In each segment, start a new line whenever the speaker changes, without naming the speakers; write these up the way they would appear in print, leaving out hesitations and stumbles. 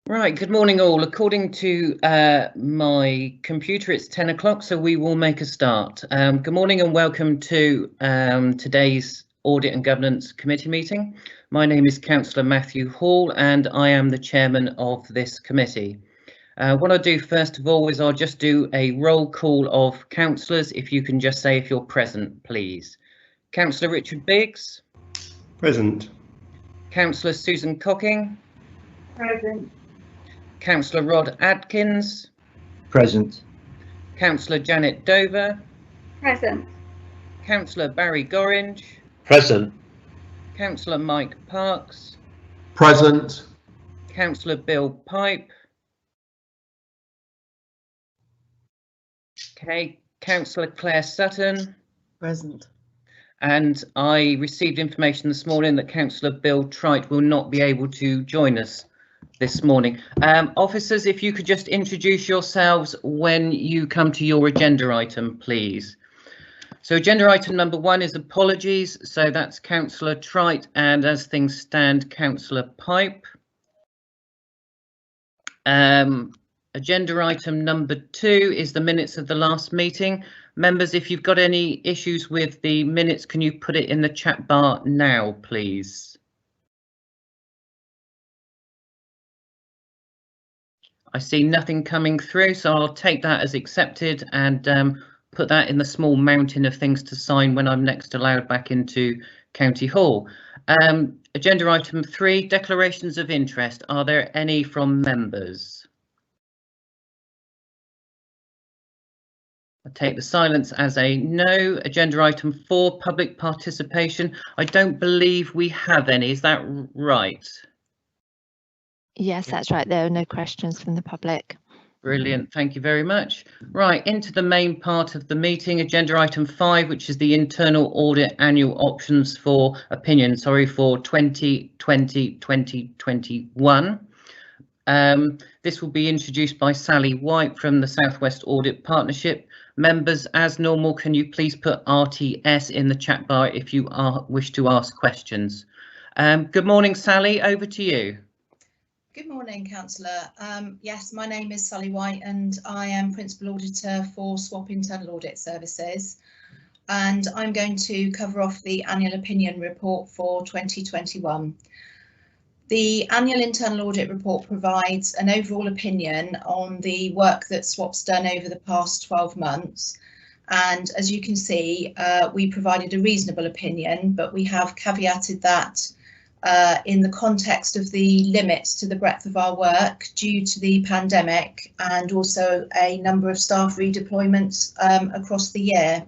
Right, good morning all. According to my computer, it's 10 o'clock, so we will make a start. Good morning and welcome to today's Audit and Governance Committee meeting. My name is Councillor Matthew Hall and I am the chairman of this committee. What I'll do first of all is I'll just do a roll call of councillors. If you can just say if you're present, please. Councillor Richard Biggs.
Present.
Councillor Susan Cocking.
Present.
Councillor Rod Adkins.
Present.
Councillor Janet Dover.
Present.
Councillor Barry Gorringe.
Present.
Councillor Mike Parks.
Present.
Councillor Bill Pipe. Okay, Councillor Claire Sutton.
Present.
And I received information this morning that Councillor Bill Trite will not be able to join us this morning. Officers, if you could just introduce yourselves when you come to your agenda item, please. So agenda item number 1 is apologies. So that's Councillor Trite and as things stand, Councillor Pipe. Agenda item number 2 is the minutes of the last meeting. Members, if you've got any issues with the minutes, can you put it in the chat bar now, please? I see nothing coming through, so I'll take that as accepted and put that in the small mountain of things to sign when I'm next allowed back into County Hall. Agenda item 3, declarations of interest. Are there any from members? I take the silence as a no. Agenda item 4, public participation. I don't believe we have any. Is that right?
Yes, that's right. There are no questions from the public.
Brilliant. Thank you very much. Right, into the main part of the meeting, agenda item 5, which is the internal audit annual options for opinion, for 2020-2021. This will be introduced by Sally White from the Southwest Audit Partnership. Members, as normal, can you please put RTS in the chat bar if you wish to ask questions. Good morning, Sally, over to you.
Good morning, Councillor. Yes, my name is Sally White and I am Principal Auditor for SWAP Internal Audit Services. And I'm going to cover off the annual opinion report for 2021. The annual internal audit report provides an overall opinion on the work that SWAP's done over the past 12 months. And as you can see, we provided a reasonable opinion, but we have caveated that in the context of the limits to the breadth of our work due to the pandemic and also a number of staff redeployments across the year.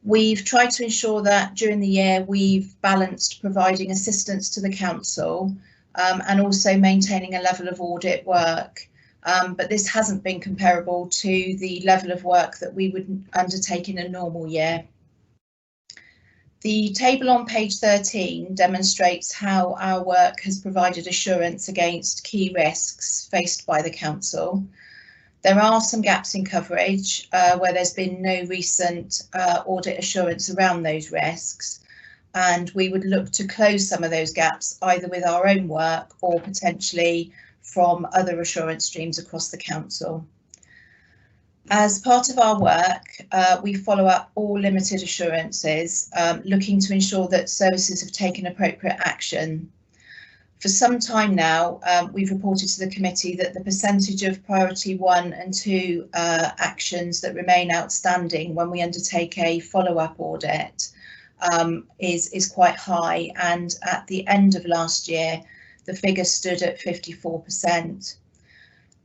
We've tried to ensure that during the year we've balanced providing assistance to the council and also maintaining a level of audit work. But this hasn't been comparable to the level of work that we would undertake in a normal year. The table on page 13 demonstrates how our work has provided assurance against key risks faced by the council. There are some gaps in coverage where there's been no recent audit assurance around those risks, and we would look to close some of those gaps either with our own work or potentially from other assurance streams across the council. As part of our work, we follow up all limited assurances, looking to ensure that services have taken appropriate action. For some time now, we've reported to the committee that the percentage of priority 1 and 2 actions that remain outstanding when we undertake a follow-up audit is quite high, and at the end of last year, the figure stood at 54%.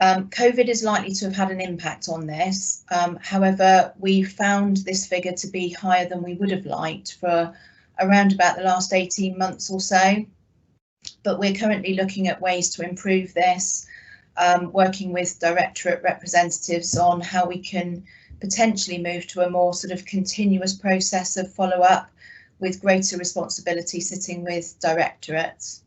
COVID is likely to have had an impact on this. However, we found this figure to be higher than we would have liked for around about the last 18 months or so. But we're currently looking at ways to improve this, working with directorate representatives on how we can potentially move to a more sort of continuous process of follow-up with greater responsibility sitting with directorates.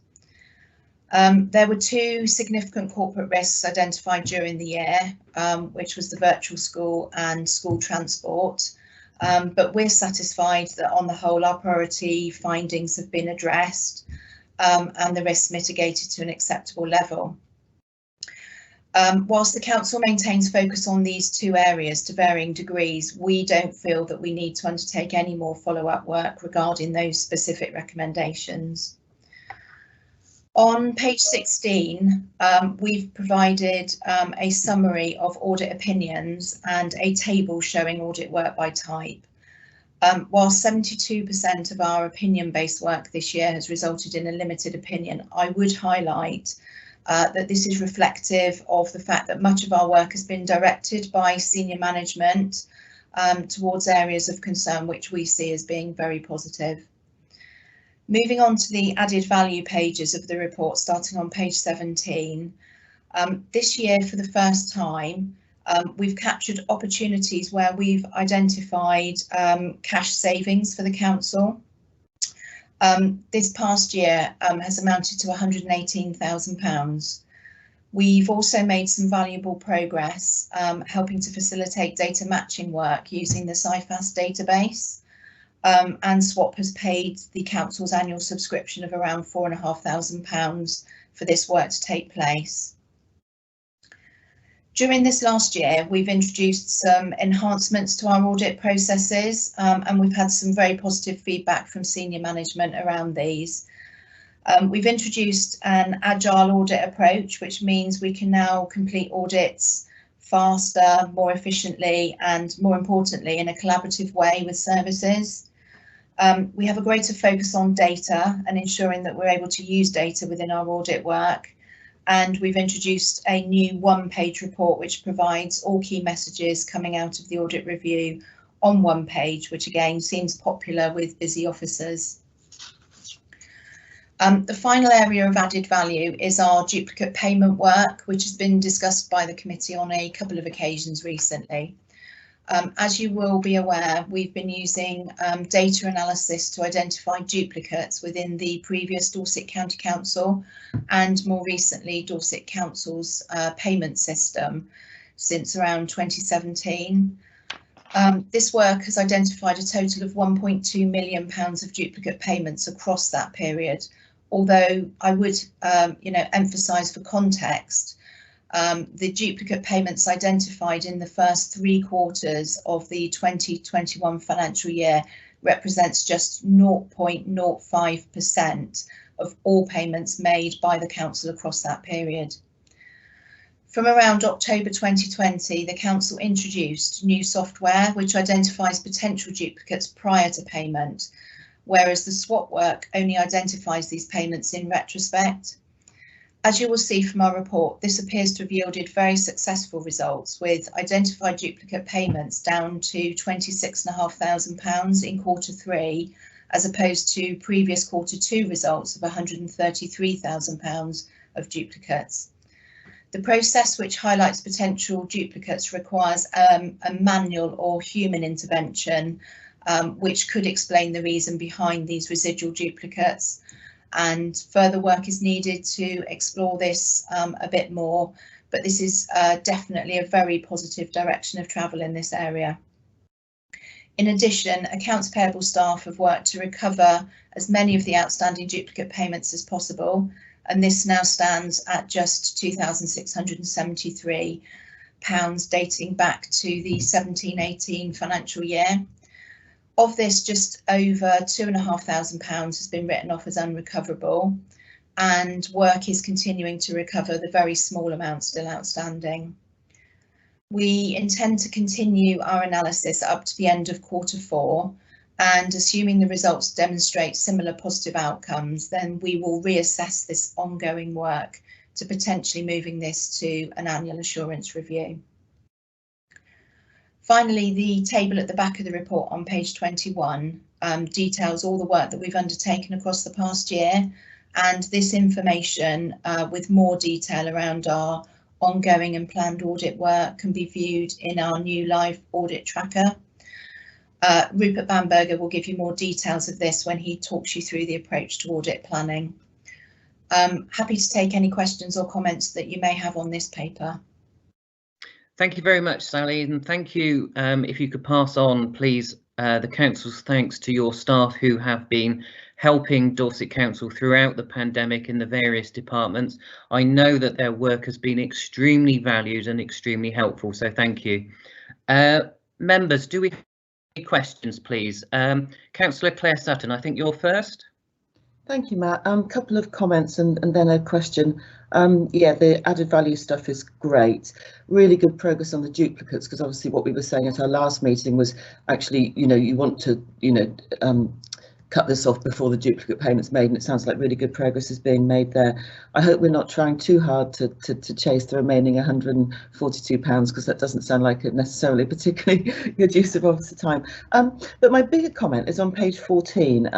There were 2 significant corporate risks identified during the year, which was the virtual school and school transport. But we're satisfied that on the whole our priority findings have been addressed and the risks mitigated to an acceptable level. Whilst the council maintains focus on these two areas to varying degrees, we don't feel that we need to undertake any more follow-up work regarding those specific recommendations. On page 16, we've provided a summary of audit opinions and a table showing audit work by type. While 72% of our opinion-based work this year has resulted in a limited opinion, I would highlight that this is reflective of the fact that much of our work has been directed by senior management towards areas of concern which we see as being very positive. Moving on to the added value pages of the report, starting on page 17. This year, for the first time, we've captured opportunities where we've identified cash savings for the council. This past year has amounted to £118,000. We've also made some valuable progress helping to facilitate data matching work using the CIFAS database. And SWAP has paid the council's annual subscription of around £4,500 for this work to take place. During this last year, we've introduced some enhancements to our audit processes, and we've had some very positive feedback from senior management around these. We've introduced an agile audit approach, which means we can now complete audits faster, more efficiently, and more importantly, in a collaborative way with services. We have a greater focus on data and ensuring that we're able to use data within our audit work. And we've introduced a new one-page report which provides all key messages coming out of the audit review on one page, which again seems popular with busy officers. The final area of added value is our duplicate payment work, which has been discussed by the committee on a couple of occasions recently. As you will be aware, we've been using data analysis to identify duplicates within the previous Dorset County Council and more recently Dorset Council's payment system since around 2017. This work has identified a total of £1.2 million of duplicate payments across that period, although I would emphasise for context, the duplicate payments identified in the first 3 quarters of the 2021 financial year represents just 0.05% of all payments made by the council across that period. From around October 2020, the council introduced new software which identifies potential duplicates prior to payment, whereas the SWAP work only identifies these payments in retrospect. As you will see from our report, this appears to have yielded very successful results, with identified duplicate payments down to £26,500 in Q3, as opposed to previous Q2 results of £133,000 of duplicates. The process which highlights potential duplicates requires a manual or human intervention, which could explain the reason behind these residual duplicates. And further work is needed to explore this a bit more, but this is definitely a very positive direction of travel in this area. In addition, accounts payable staff have worked to recover as many of the outstanding duplicate payments as possible, and this now stands at just £2,673, dating back to the 17-18 financial year. Of this, just over £2,500 has been written off as unrecoverable, and work is continuing to recover the very small amount still outstanding. We intend to continue our analysis up to the end of Q4, and assuming the results demonstrate similar positive outcomes, then we will reassess this ongoing work to potentially moving this to an annual assurance review. Finally, the table at the back of the report on page 21 details all the work that we've undertaken across the past year, and this information with more detail around our ongoing and planned audit work can be viewed in our new live audit tracker. Rupert Bamberger will give you more details of this when he talks you through the approach to audit planning. Happy to take any questions or comments that you may have on this paper.
Thank you very much, Sally, and thank you. If you could pass on, please, the council's thanks to your staff who have been helping Dorset Council throughout the pandemic in the various departments. I know that their work has been extremely valued and extremely helpful, so thank you. Members, do we have any questions, please? Councillor Claire Sutton, I think you're first.
Thank you, Matt. Couple of comments and then a question. Yeah, the added value stuff is great. Really good progress on the duplicates, because obviously what we were saying at our last meeting was actually, you want to, cut this off before the duplicate payment's made, and it sounds like really good progress is being made there. I hope we're not trying too hard to chase the remaining £142, because that doesn't sound like it necessarily particularly good use of officer time. But my bigger comment is on page 14,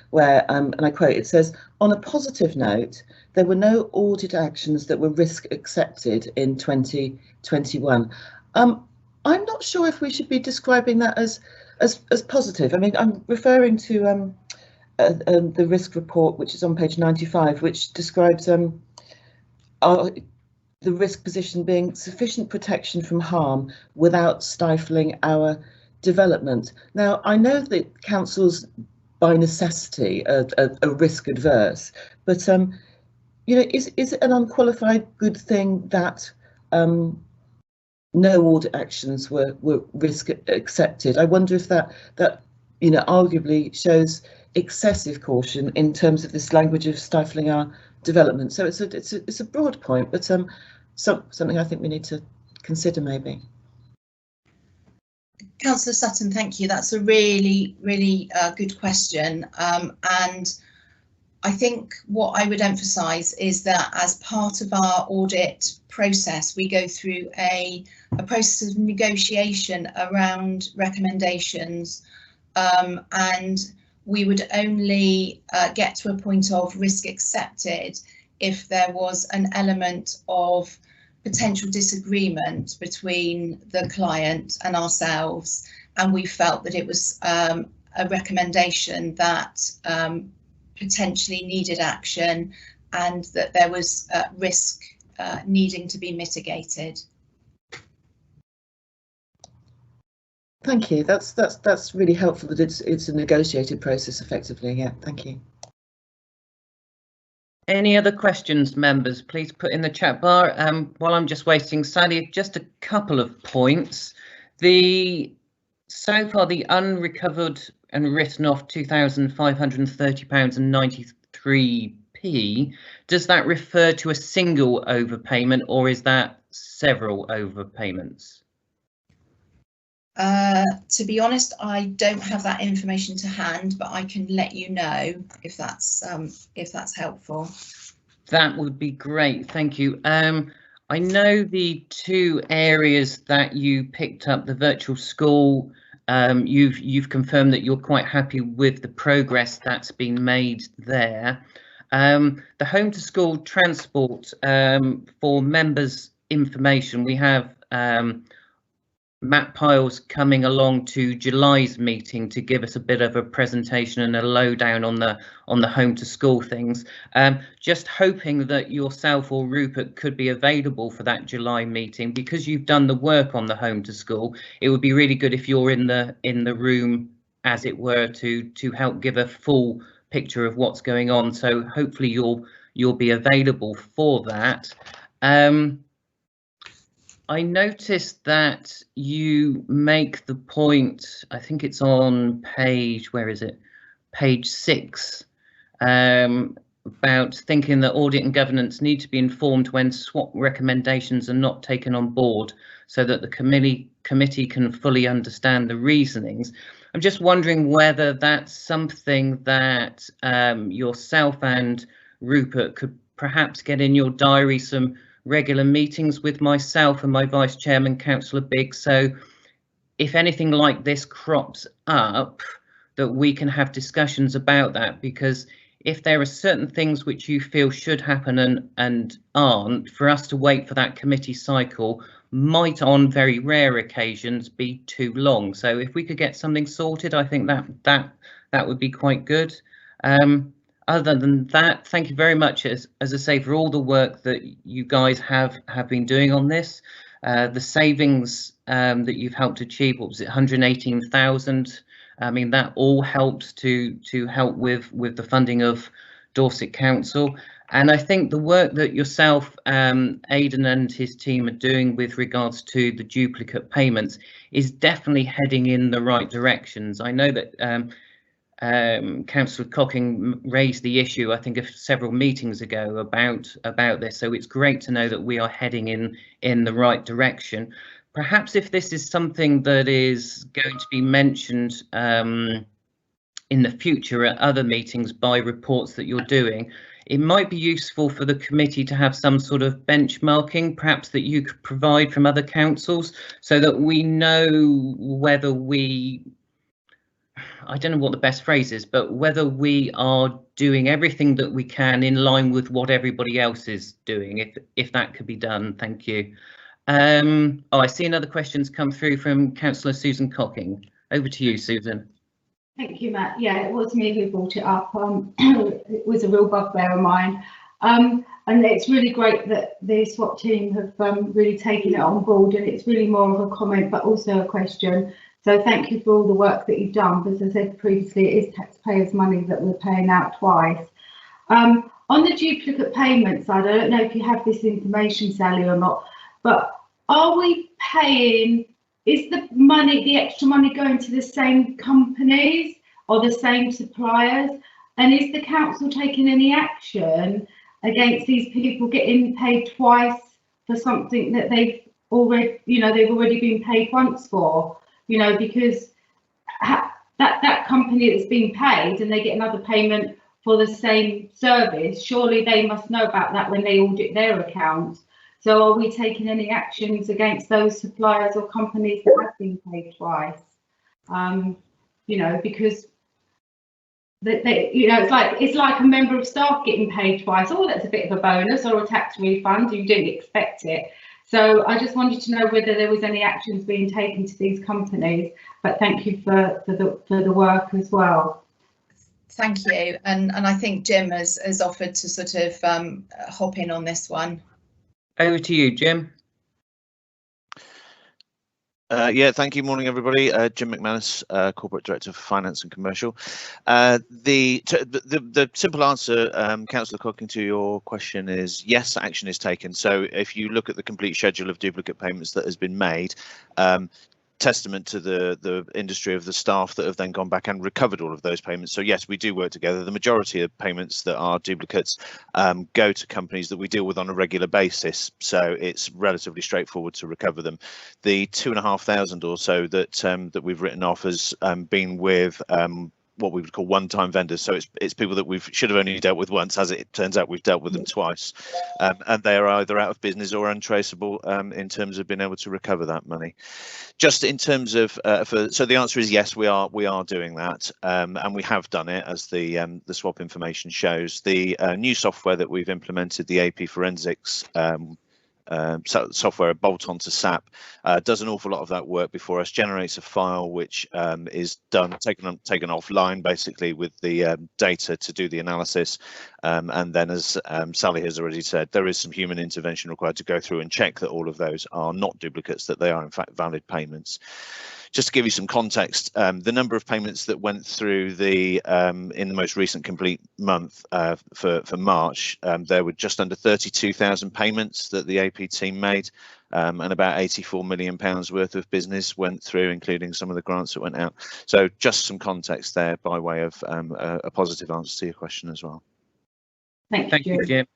where, and I quote, it says, "On a positive note, there were no audit actions that were risk accepted in 2021. I'm not sure if we should be describing that as positive. I mean, I'm referring to the risk report, which is on page 95, which describes the risk position being sufficient protection from harm without stifling our development. Now, I know that councils by necessity are risk adverse, but is it an unqualified good thing that no audit actions were risk accepted? I wonder if that arguably shows excessive caution in terms of this language of stifling our development. So it's a broad point, but something I think we need to consider maybe.
Councillor Sutton, thank you. That's a really good question, and I think what I would emphasise is that as part of our audit process, we go through a process of negotiation around recommendations, and we would only get to a point of risk accepted if there was an element of potential disagreement between the client and ourselves, and we felt that it was a recommendation that potentially needed action and that there was risk needing to be mitigated.
Thank you. That's really helpful that it's a negotiated process effectively. Yeah, thank you.
Any other questions, members? Please put in the chat bar. While I'm just waiting, Sally, just a couple of points. So far, the unrecovered and written off £2,530.93p, does that refer to a single overpayment or is that several overpayments?
To be honest, I don't have that information to hand, but I can let you know if that's helpful.
That would be great, thank you. I know the two areas that you picked up, the virtual school, you've confirmed that you're quite happy with the progress that's been made there. The home to school transport, for members' information, we have Matt Piles coming along to July's meeting to give us a bit of a presentation and a lowdown on the home to school things. Just hoping that yourself or Rupert could be available for that July meeting, because you've done the work on the home to school. It would be really good if you're in the room, as it were, to help give a full picture of what's going on. So hopefully you'll be available for that. I noticed that you make the point, I think it's on page, where is it? Page 6, about thinking that audit and governance need to be informed when SWOT recommendations are not taken on board, so that the committee can fully understand the reasonings. I'm just wondering whether that's something that yourself and Rupert could perhaps get in your diary, some regular meetings with myself and my vice chairman, Councillor Biggs, so if anything like this crops up, that we can have discussions about that, because if there are certain things which you feel should happen and aren't, for us to wait for that committee cycle might, on very rare occasions, be too long. So if we could get something sorted, I think that would be quite good. Other than that, thank you very much, as I say, for all the work that you guys have been doing on this. The savings that you've helped achieve, what was it, 118,000 I mean, that all helps to help with the funding of Dorset Council. And I think the work that yourself, Aidan and his team are doing with regards to the duplicate payments is definitely heading in the right directions. I know that Councillor Cocking raised the issue, I think, several meetings ago about this. So it's great to know that we are heading in the right direction. Perhaps if this is something that is going to be mentioned in the future at other meetings by reports that you're doing, it might be useful for the committee to have some sort of benchmarking, perhaps that you could provide from other councils, so that we know whether I don't know what the best phrase is, but whether we are doing everything that we can in line with what everybody else is doing, if that could be done. Thank you. Oh, I see another question's come through from Councillor Susan Cocking. Over to you, Susan.
Thank you, Matt. Yeah, it was me who brought it up. It was a real bugbear of mine. And it's really great that the SWAT team have really taken it on board, and it's really more of a comment but also a question. So thank you for all the work that you've done, because as I said previously, it is taxpayers' money that we're paying out twice. On the duplicate payment side, I don't know if you have this information, Sally, or not, but are we paying, is the money, the extra money, going to the same companies or the same suppliers? And is the council taking any action against these people getting paid twice for something that they've already, they've already been paid once for? Because that company that's being paid and they get another payment for the same service, surely they must know about that when they audit their accounts. So are we taking any actions against those suppliers or companies that have been paid twice? Because it's like a member of staff getting paid twice. Oh, that's a bit of a bonus or a tax refund. You didn't expect it. So I just wanted to know whether there was any actions being taken to these companies. But thank you for the work as well.
Thank you, and I think Jim has offered to sort of hop in on this one.
Over to you, Jim.
Yeah, thank you. Morning, everybody. Jim McManus, Corporate Director for Finance and Commercial. The simple answer, Councillor Cocking, to your question is yes, action is taken. So if you look at the complete schedule of duplicate payments that has been made, testament to the industry of the staff that have then gone back and recovered all of those payments. So yes, we do work together. The majority of payments that are duplicates go to companies that we deal with on a regular basis, so it's relatively straightforward to recover them. The 2,500 or so that we've written off has been with what we would call one-time vendors. So it's people that we should have only dealt with once. As it turns out, we've dealt with them twice, and they are either out of business or untraceable in terms of being able to recover that money. Just in terms of so the answer is yes, we are doing that, and we have done it, as the swap information shows. The new software that we've implemented, the AP Forensics software, a bolt onto SAP, does an awful lot of that work before us, generates a file which is taken offline basically with the data to do the analysis, and then, as Sally has already said, there is some human intervention required to go through and check that all of those are not duplicates, that they are in fact valid payments. Just to give you some context, the number of payments that went through the in the most recent complete month for March, there were just under 32,000 payments that the AP team made, and about £84 million worth of business went through, including some of the grants that went out. So just some context there by way of a positive answer to your question as well.
Thank you,
Jim.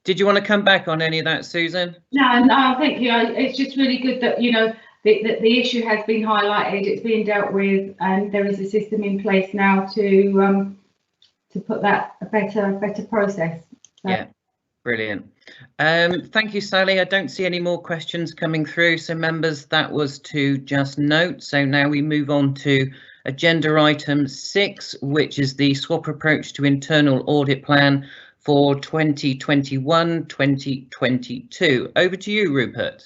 Did you want to come back on any of that, Susan?
No, thank you. It's just really good that the issue has been highlighted, it's being dealt with, and there is a system in place now to put that a better process. So.
Yeah, brilliant. Thank you, Sally. I don't see any more questions coming through, so members, that was to just note. So now we move on to agenda item 6, which is the swap approach to internal audit plan for 2021-2022. Over to you, Rupert.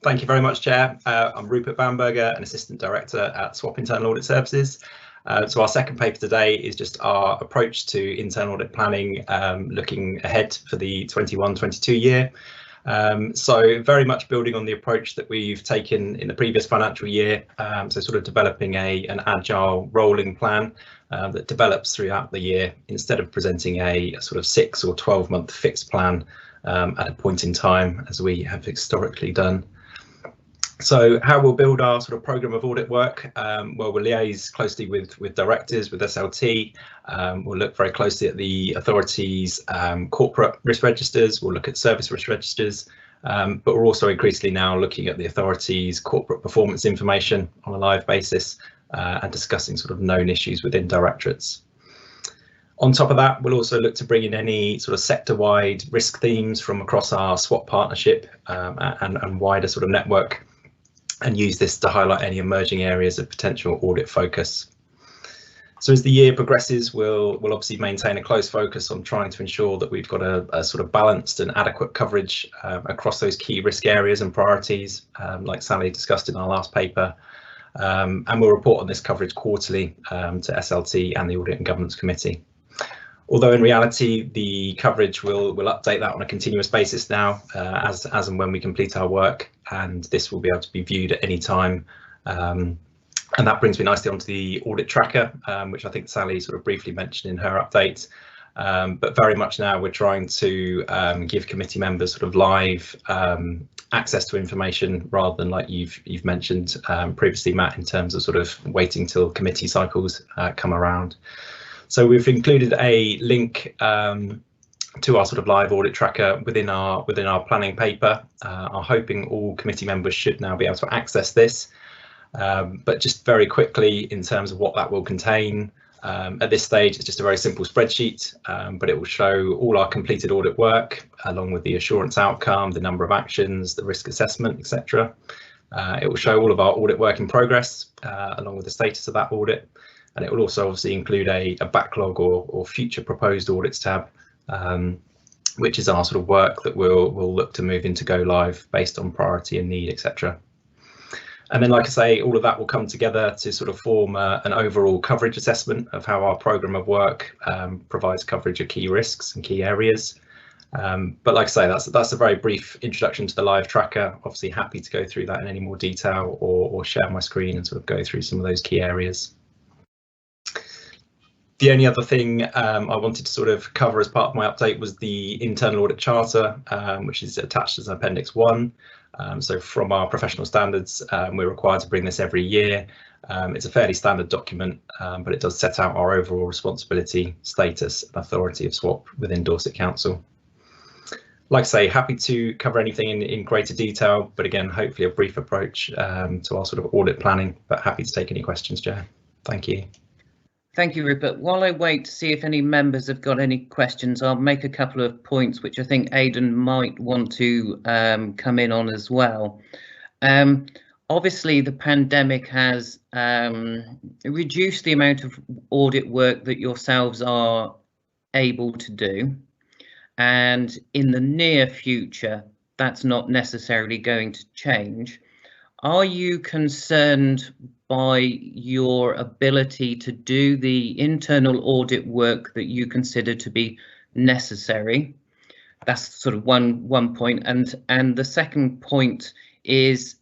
Thank you very much, Chair. I'm Rupert Bamberger, an Assistant Director at SWAP Internal Audit Services. So our second paper today is just our approach to internal audit planning, looking ahead for the 21-22 year. So very much building on the approach that we've taken in the previous financial year, so sort of developing an agile rolling plan that develops throughout the year instead of presenting a sort of 6 or 12-month fixed plan at a point in time, as we have historically done. So how we'll build our sort of programme of audit work, well, we'll liaise closely with directors, with SLT. We'll look very closely at the authorities' corporate risk registers. We'll look at service risk registers, but we're also increasingly now looking at the authorities' corporate performance information on a live basis and discussing sort of known issues within directorates. On top of that, we'll also look to bring in any sort of sector-wide risk themes from across our SWAP partnership and wider sort of network, and use this to highlight any emerging areas of potential audit focus. So as the year progresses, we'll obviously maintain a close focus on trying to ensure that we've got a sort of balanced and adequate coverage across those key risk areas and priorities, like Sally discussed in our last paper. And we'll report on this coverage quarterly to SLT and the Audit and Governance Committee. Although in reality, the coverage will update that on a continuous basis now, as and when we complete our work, and this will be able to be viewed at any time. And that brings me nicely onto the Audit Tracker, which I think Sally sort of briefly mentioned in her update. But very much now we're trying to give committee members sort of live access to information, rather than like you've mentioned previously, Matt, in terms of sort of waiting till committee cycles come around. So we've included a link to our sort of live audit tracker within our planning paper. I'm hoping all committee members should now be able to access this. But just very quickly, in terms of what that will contain, at this stage it's just a very simple spreadsheet, but it will show all our completed audit work along with the assurance outcome, the number of actions, the risk assessment, etc. It will show all of our audit work in progress along with the status of that audit. And it will also obviously include a backlog or future proposed audits tab, which is our sort of work that we'll look to move into go live based on priority and need, etc. And then, like I say, all of that will come together to sort of form an overall coverage assessment of how our programme of work provides coverage of key risks and key areas. But like I say, that's a very brief introduction to the live tracker. Obviously happy to go through that in any more detail or share my screen and sort of go through some of those key areas. The only other thing I wanted to sort of cover as part of my update was the Internal Audit Charter, which is attached as Appendix 1. So from our professional standards, we're required to bring this every year. It's a fairly standard document, but it does set out our overall responsibility, status and authority of SWAP within Dorset Council. Like I say, happy to cover anything in greater detail, but again, hopefully a brief approach to our sort of audit planning, but happy to take any questions, Joe. Thank you.
Thank you, Rupert. While I wait to see if any members have got any questions, I'll make a couple of points which I think Aidan might want to come in on as well. Obviously, the pandemic has reduced the amount of audit work that yourselves are able to do. And in the near future, that's not necessarily going to change. Are you concerned by your ability to do the internal audit work that you consider to be necessary? That's sort of one point. And the second point is,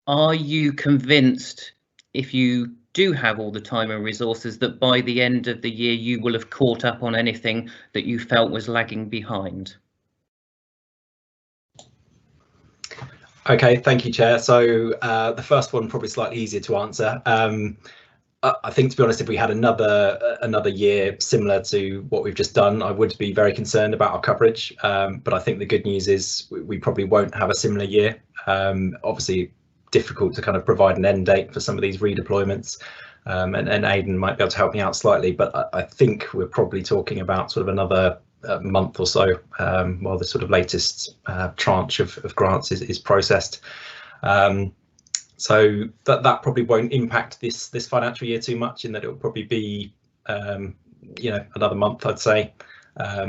are you convinced, if you do have all the time and resources, that by the end of the year you will have caught up on anything that you felt was lagging behind?
Okay, thank you, Chair. So the first one probably slightly easier to answer. I think, to be honest, if we had another year similar to what we've just done, I would be very concerned about our coverage. But I think the good news is we probably won't have a similar year. Obviously, difficult to kind of provide an end date for some of these redeployments, and Aidan might be able to help me out slightly, but I think we're probably talking about sort of another month or so while the sort of latest tranche of grants is processed. So that probably won't impact this financial year too much, in that it will probably be another month, I'd say,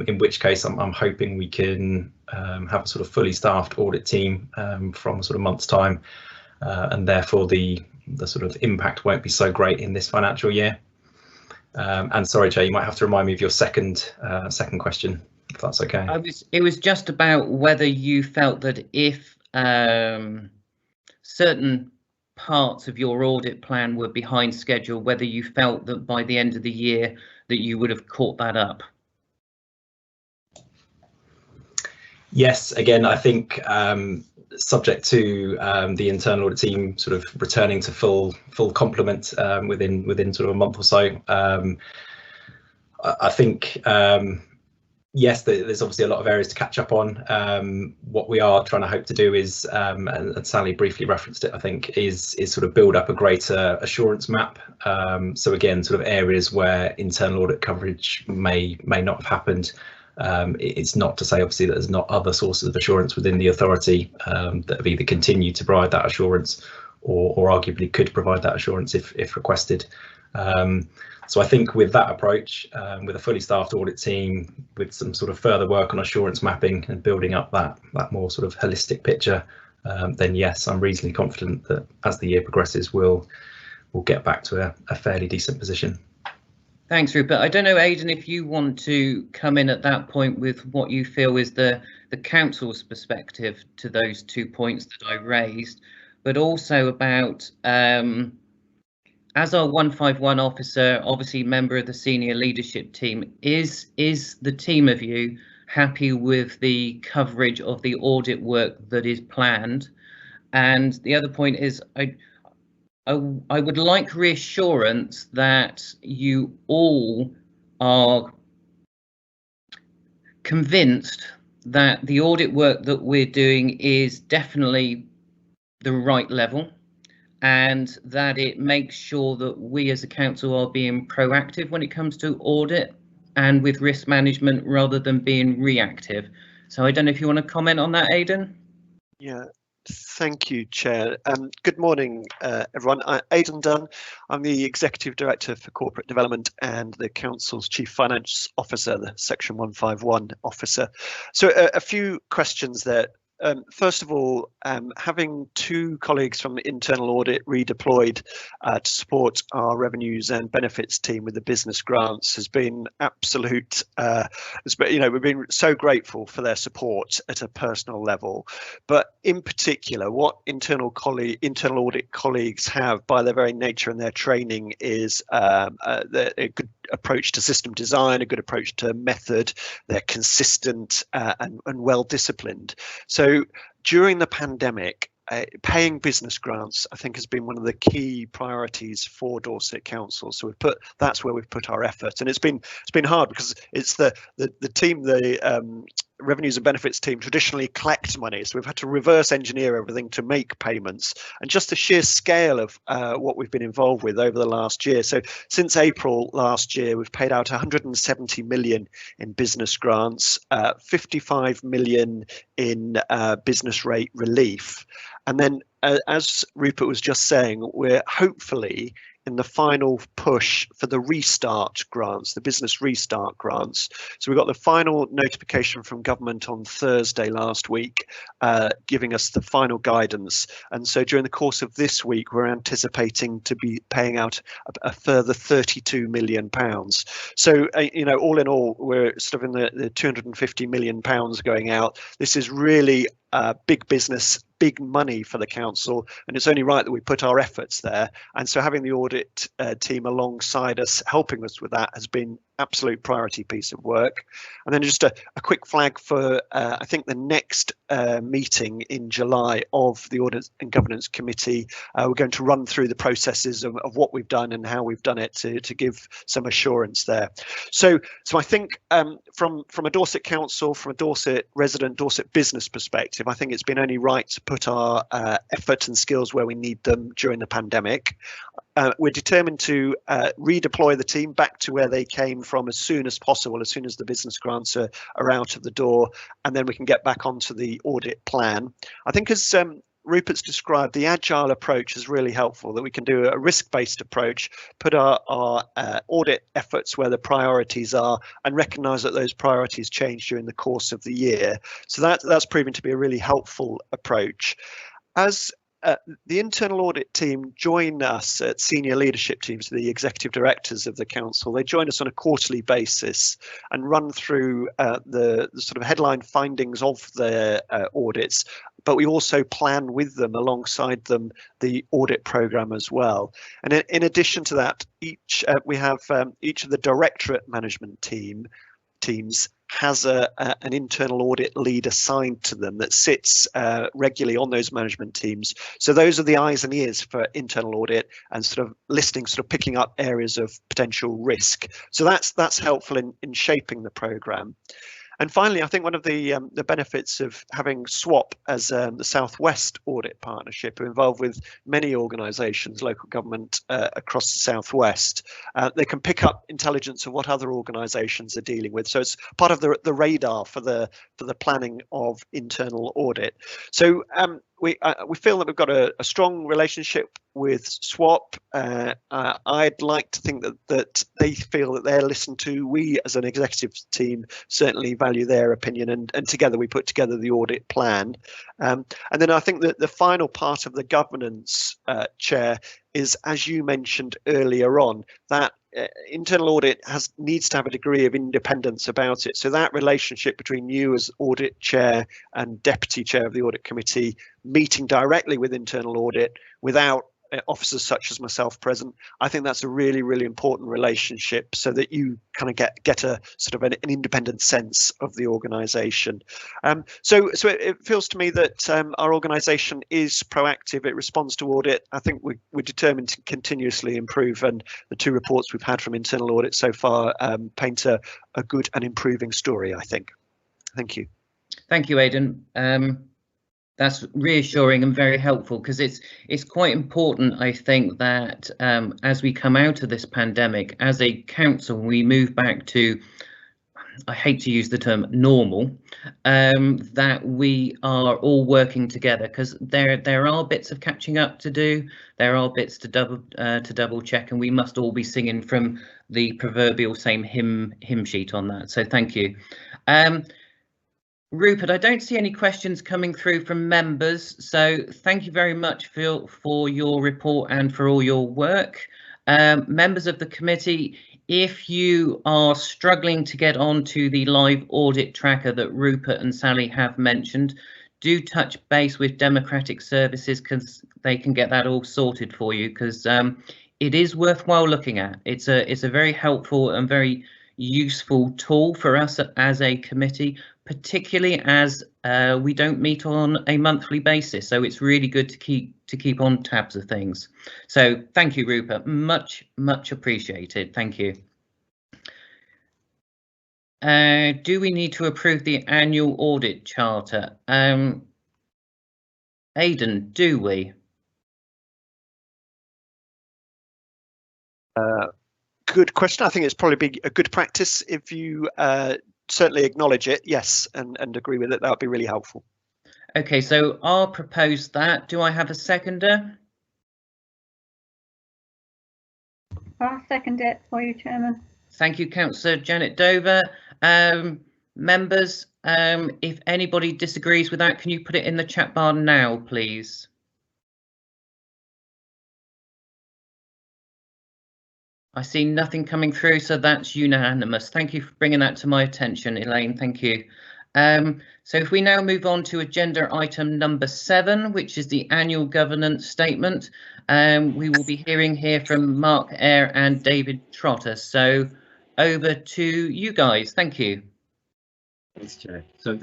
in which case I'm hoping we can have a sort of fully staffed audit team from a sort of month's time, and therefore the sort of impact won't be so great in this financial year. And sorry, Jay, you might have to remind me of your second question if that's okay.
It was just about whether you felt that if certain parts of your audit plan were behind schedule, whether you felt that by the end of the year that you would have caught that up.
Yes, again, I think subject to the internal audit team sort of returning to full complement within sort of a month or so. I think yes, there's obviously a lot of areas to catch up on. What we are trying to hope to do is, and Sally briefly referenced it, I think, is sort of build up a greater assurance map. So again, sort of areas where internal audit coverage may not have happened. It's not to say, obviously, that there's not other sources of assurance within the authority that have either continued to provide that assurance or arguably could provide that assurance if requested. So I think with that approach, with a fully staffed audit team, with some sort of further work on assurance mapping and building up that more sort of holistic picture, then yes, I'm reasonably confident that as the year progresses, we'll get back to a fairly decent position.
Thanks, Rupert. I don't know, Aidan, if you want to come in at that point with what you feel is the council's perspective to those 2 points that I raised, but also about as our 151 officer, obviously member of the senior leadership team, is the team of you happy with the coverage of the audit work that is planned? And the other point is I would like reassurance that you all are convinced that the audit work that we're doing is definitely the right level, and that it makes sure that we as a council are being proactive when it comes to audit and with risk management rather than being reactive. So I don't know if you want to comment on that, Aidan?
Yeah. Thank you, Chair. Good morning, everyone. I'm Aidan Dunn. I'm the Executive Director for Corporate Development and the Council's Chief Finance Officer, the Section 151 Officer. So a few questions there. First of all, having two colleagues from the internal audit redeployed to support our revenues and benefits team with the business grants has been absolute. We've been so grateful for their support at a personal level, but in particular, what internal audit colleagues have by their very nature and their training is a good approach to system design, a good approach to method. They're consistent and well disciplined. So during the pandemic, paying business grants, I think, has been one of the key priorities for Dorset Council. So that's where we've put our effort, and it's been hard because it's the team, the revenues and benefits team traditionally collect money, so we've had to reverse engineer everything to make payments, and just the sheer scale of what we've been involved with over the last year. So since April last year, we've paid out 170 million in business grants, 55 million in business rate relief, and then as Rupert was just saying, we're hopefully in the final push for the restart grants, the business restart grants. So we got the final notification from government on Thursday last week, giving us the final guidance. And so during the course of this week, we're anticipating to be paying out a further £32 million. So, all in all, we're sort of in the £250 million going out. This is really big business, big money for the council, and it's only right that we put our efforts there. And so having the audit team alongside us, helping us with that, has been absolute priority piece of work. And then just a quick flag for I think the next meeting in July of the Audit and Governance Committee. We're going to run through the processes of what we've done and how we've done it to give some assurance there. So I think from a Dorset Council, from a Dorset resident, Dorset business perspective, I think it's been only right to put our effort and skills where we need them during the pandemic. We're determined to redeploy the team back to where they came from as soon as possible, as soon as the business grants are out of the door, and then we can get back onto the audit plan. I think, as Rupert's described, the agile approach is really helpful, that we can do a risk-based approach, put our audit efforts where the priorities are, and recognise that those priorities change during the course of the year. So that's proving to be a really helpful approach. As the internal audit team join us at senior leadership teams, the executive directors of the council. They join us on a quarterly basis and run through the sort of headline findings of their audits, but we also plan with them, alongside them, the audit programme as well. And in addition to that, we have each of the directorate management teams has an internal audit lead assigned to them that sits regularly on those management teams. So those are the eyes and ears for internal audit and sort of listening, sort of picking up areas of potential risk. So that's helpful in shaping the programme. And finally, I think one of the benefits of having SWAP as the Southwest Audit Partnership, involved with many organisations, local government across the Southwest, they can pick up intelligence of what other organisations are dealing with. So it's part of the radar for the planning of internal audit. So we feel that we've got a strong relationship with SWAP. I'd like to think that they feel that they're listened to. We as an executive team certainly value their opinion, and together we put together the audit plan. And then I think that the final part of the governance, Chair, is, as you mentioned earlier on, that internal audit needs to have a degree of independence about it. So that relationship between you as audit chair and deputy chair of the audit committee meeting directly with internal audit without officers such as myself present, I think that's a really, really important relationship, so that you kind of get a sort of an independent sense of the organisation. So it feels to me that our organisation is proactive. It responds to audit. I think we're determined to continuously improve, and the 2 reports we've had from internal audit so far paint a good and improving story, I think. Thank you.
Thank you, Aidan. That's reassuring and very helpful, because it's quite important, I think, that as we come out of this pandemic, as a council, we move back to, I hate to use the term normal, that we are all working together, because there are bits of catching up to do, there are bits to double check, and we must all be singing from the proverbial same hymn sheet on that. So thank you. Rupert, I don't see any questions coming through from members, so thank you very much for your report and for all your work. Members of the committee, if you are struggling to get onto the live audit tracker that Rupert and Sally have mentioned, do touch base with Democratic Services, because they can get that all sorted for you, because it is worthwhile looking at. It's a very helpful and very useful tool for us as a committee, particularly as we don't meet on a monthly basis. So it's really good to keep on tabs of things. So thank you, Rupert. Much appreciated. Thank you. Do we need to approve the annual audit charter? Aidan, do we?
Good question. I think it's probably be a good practice if you certainly acknowledge it, yes, and agree with it. That would be really helpful.
Okay, so I'll propose that. Do I have a seconder?
I'll second it for you, Chairman.
Thank you, Councillor Janet Dover. Members, if anybody disagrees with that, can you put it in the chat bar now, please? I see nothing coming through, so that's unanimous. Thank you for bringing that to my attention, Elaine. Thank you. So if we now move on to agenda item number 7, which is the annual governance statement, we will be hearing here from Mark Eyre and David Trotter. So over to you guys. Thank you.
Thanks, Chair. So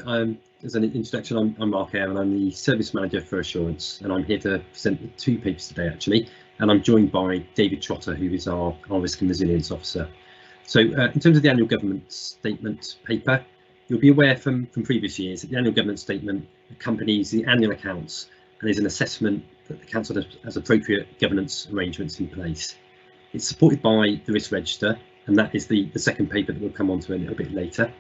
as an introduction, I'm Mark Eyre and I'm the Service Manager for Assurance, and I'm here to present 2 papers today, actually. And I'm joined by David Trotter, who is our Risk and Resilience Officer. So in terms of the annual government statement paper, you'll be aware from previous years that the annual government statement accompanies the annual accounts and is an assessment that the council has appropriate governance arrangements in place. It's supported by the risk register, and that is the second paper that we'll come on to a little bit later.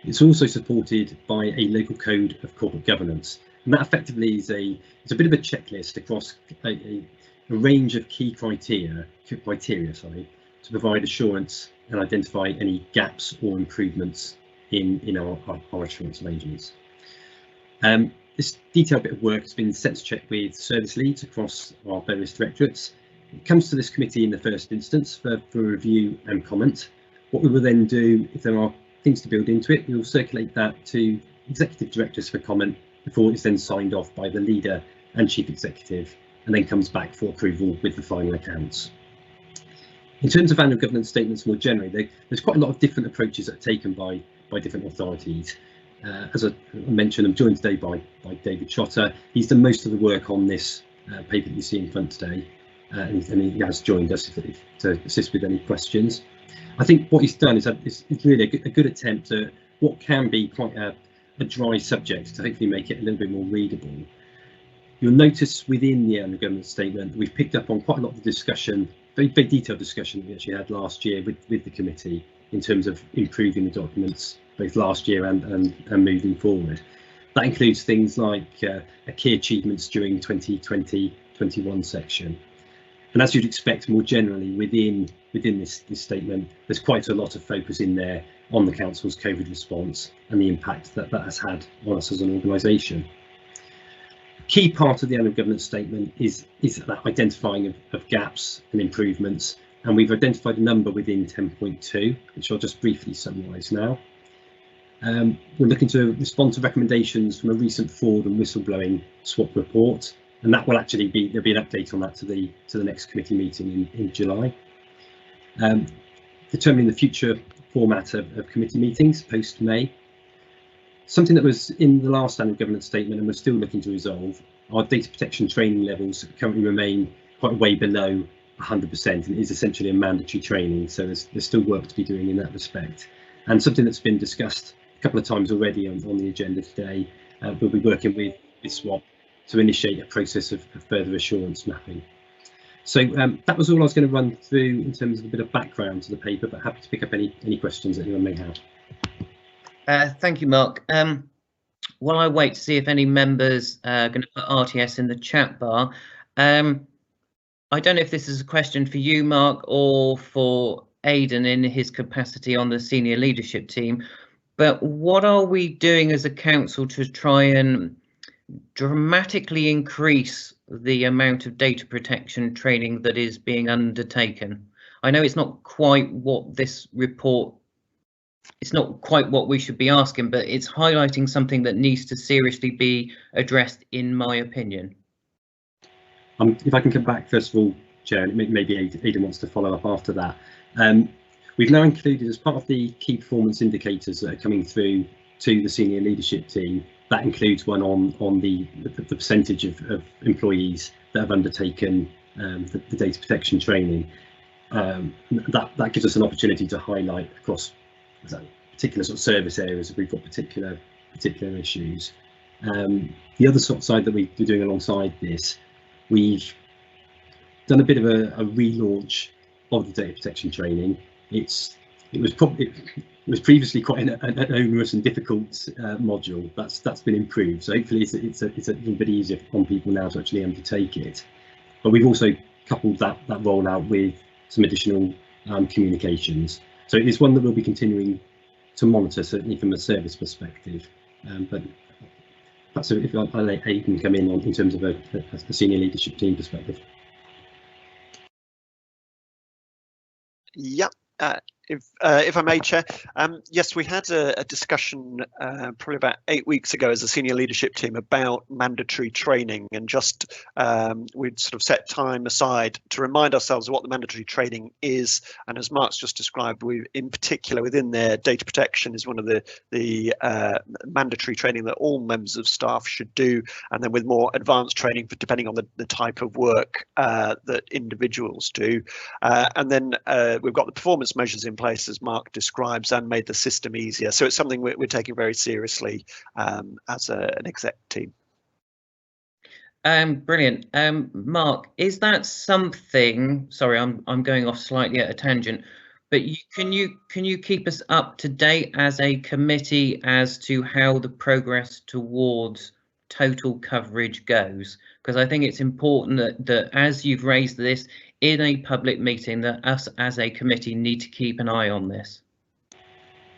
It's also supported by a local code of corporate governance, and that effectively is it's a bit of a checklist across a range of key criteria to provide assurance and identify any gaps or improvements in our assurance arrangements. this detailed bit of work has been sense checked with service leads across our various directorates. It comes to this committee in the first instance for review and comment. What we will then do, if there are things to build into it, we will circulate that to executive directors for comment before it's then signed off by the leader and chief executive, and then comes back for approval with the final accounts. In terms of annual governance statements more generally, there's quite a lot of different approaches that are taken by different authorities. As I mentioned, I'm joined today by David Trotter. He's done most of the work on this paper that you see in front today, and he has joined us to assist with any questions. I think what he's done is really a good attempt at what can be quite a dry subject to hopefully make it a little bit more readable. You'll notice within the annual governance statement that we've picked up on quite a lot of the discussion, very detailed discussion that we actually had last year with the committee in terms of improving the documents both last year and moving forward. That includes things like a key achievements during 2020-21 section. And as you'd expect more generally within this statement, there's quite a lot of focus in there on the council's COVID response and the impact that has had on us as an organisation. Key part of the annual governance statement is that identifying of gaps and improvements, and we've identified a number within 10.2, which I'll just briefly summarise now. We're looking to respond to recommendations from a recent fraud and whistleblowing SWOT report, and that will actually there'll be an update on that to the next committee meeting in July. Determining the future format of committee meetings post May. Something that was in the last annual governance statement and we're still looking to resolve, our data protection training levels currently remain quite way below 100%, and it is essentially a mandatory training, so there's still work to be doing in that respect. And something that's been discussed a couple of times already on the agenda today, we'll be working with SWOT to initiate a process of further assurance mapping. So that was all I was going to run through in terms of a bit of background to the paper, but happy to pick up any questions that anyone may have.
Thank you, Mark. While I wait to see if any members are going to put RTS in the chat bar, I don't know if this is a question for you, Mark, or for Aidan in his capacity on the senior leadership team, but what are we doing as a council to try and dramatically increase the amount of data protection training that is being undertaken? I know it's not quite what this report, it's not quite what we should be asking, but it's highlighting something that needs to seriously be addressed, in my opinion.
If I can come back first of all, Chair, and maybe Aidan wants to follow up after that. We've now included as part of the key performance indicators that are coming through to the senior leadership team. That includes one on the percentage of employees that have undertaken the data protection training. That gives us an opportunity to highlight across particular sort of service areas if we've got particular issues. The other sort of side that we're doing alongside this, we've done a bit of a relaunch of the data protection training. It was previously quite an onerous and difficult module. That's been improved, so hopefully it's a little bit easier on people now to actually undertake it. But we've also coupled that rollout with some additional communications. So it is one that we'll be continuing to monitor, certainly from a service perspective. But perhaps if I'll let Aidan come in terms of a senior leadership team perspective.
Yeah. If I may, Chair, yes, we had a discussion probably about 8 weeks ago as a senior leadership team about mandatory training, and just we'd sort of set time aside to remind ourselves of what the mandatory training is. And as Mark's just described, we in particular within there, data protection is one of the mandatory training that all members of staff should do, and then with more advanced training for depending on the type of work that individuals do. And then we've got the performance measures in place as Mark describes, and made the system easier. So it's something we're taking very seriously as an exec team.
Brilliant. Mark, is that something, sorry, I'm going off slightly at a tangent, but can you keep us up to date as a committee as to how the progress towards total coverage goes? Because I think it's important that as you've raised this in a public meeting, that us as a committee need to keep an eye on this.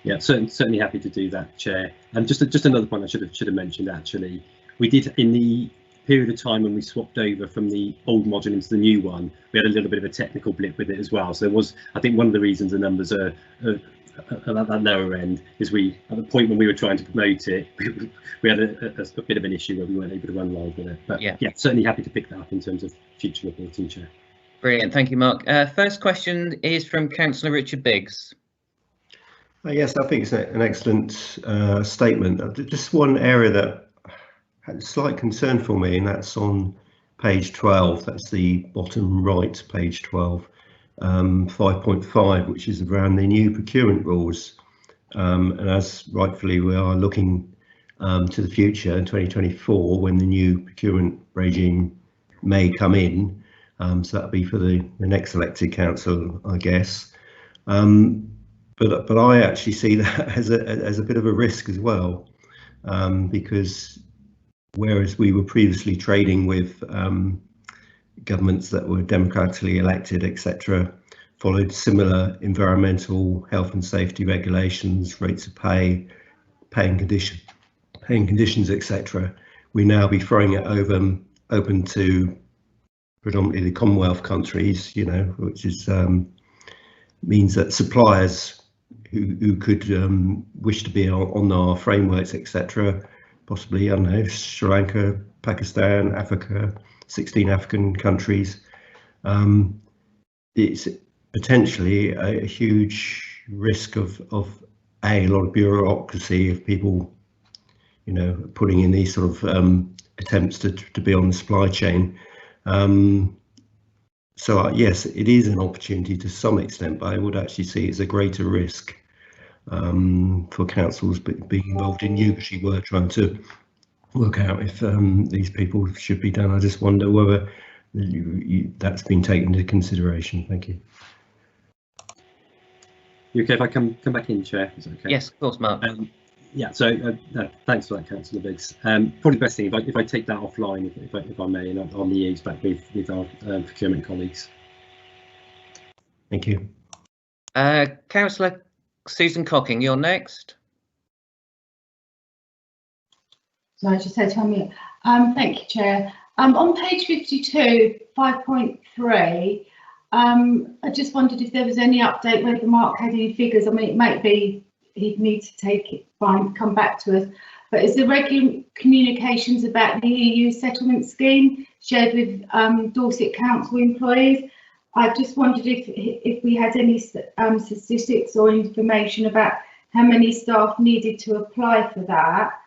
Yeah,
certainly happy to do that, Chair. And just another point I should have mentioned, actually, We did, in the period of time when we swapped over from the old module into the new one, we had a little bit of a technical blip with it as well. So there was, I think, one of the reasons the numbers are at that lower end is at the point when we were trying to promote it, we had a bit of an issue where we weren't able to run live with it. But yeah, certainly happy to pick that up in terms of future reporting, Chair.
Brilliant, thank you, Mark. First question is from Councillor Richard Biggs.
Yes, I think it's an excellent statement. Just one area that had a slight concern for me, and that's on page 12. That's the bottom right, page 12, 5.5, which is around the new procurement rules. And as rightfully we are looking to the future in 2024, when the new procurement regime may come in. So that'll be for the next elected council, I guess. But I actually see that as a bit of a risk as well, because whereas we were previously trading with governments that were democratically elected, etc., followed similar environmental, health and safety regulations, rates of pay, paying conditions, etc., we now be throwing it open to predominantly the Commonwealth countries, you know, which is means that suppliers who could wish to be on our frameworks, etc., possibly, I don't know, Sri Lanka, Pakistan, Africa, 16 African countries. It's potentially a huge risk of a lot of bureaucracy of people, you know, putting in these sort of attempts to be on the supply chain. So yes, it is an opportunity to some extent, but I would actually see it as a greater risk for councils being involved in unitary work, trying to work out if these people should be done. I just wonder whether that's been taken into consideration. Thank you.
You okay if I come back in, Chair? Is that okay?
Yes, of course, Mark.
Yeah, so thanks for that, Councillor Biggs. Probably the best thing if I take that offline, if I may, and I'll liaise back with our procurement colleagues.
Thank you.
Councillor Susan Cocking, you're next.
So I just had to unmute. Thank you, Chair. On page 52, 5.3, I just wondered if there was any update whether Mark had any figures. I mean, it might be he'd need to take it, come back to us. But is there regular communications about the EU settlement scheme shared with Dorset Council employees? I just wondered if we had any statistics or information about how many staff needed to apply for that,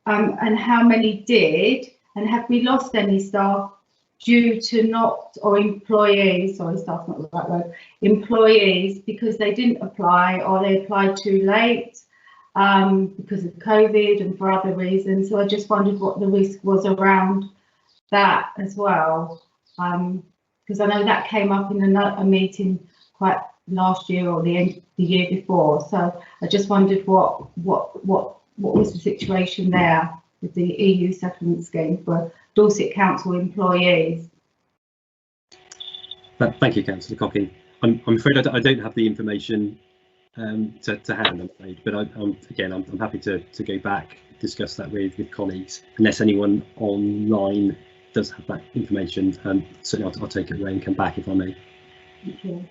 and how many did, and have we lost any staff due to not, or employees, sorry, staff not the right word, employees because they didn't apply or they applied too late because of COVID and for other reasons. So I just wondered what the risk was around that as well, because I know that came up in a meeting quite last year or the year before. So I just wondered what was the situation there with the EU settlement scheme for Dorset Council employees.
Thank you, Councillor Cocking. I'm afraid I don't have the information to hand, I'm afraid, but I'm happy to go back, discuss that with colleagues. Unless anyone online does have that information, certainly I'll take it away and come back if I may.
Thank you.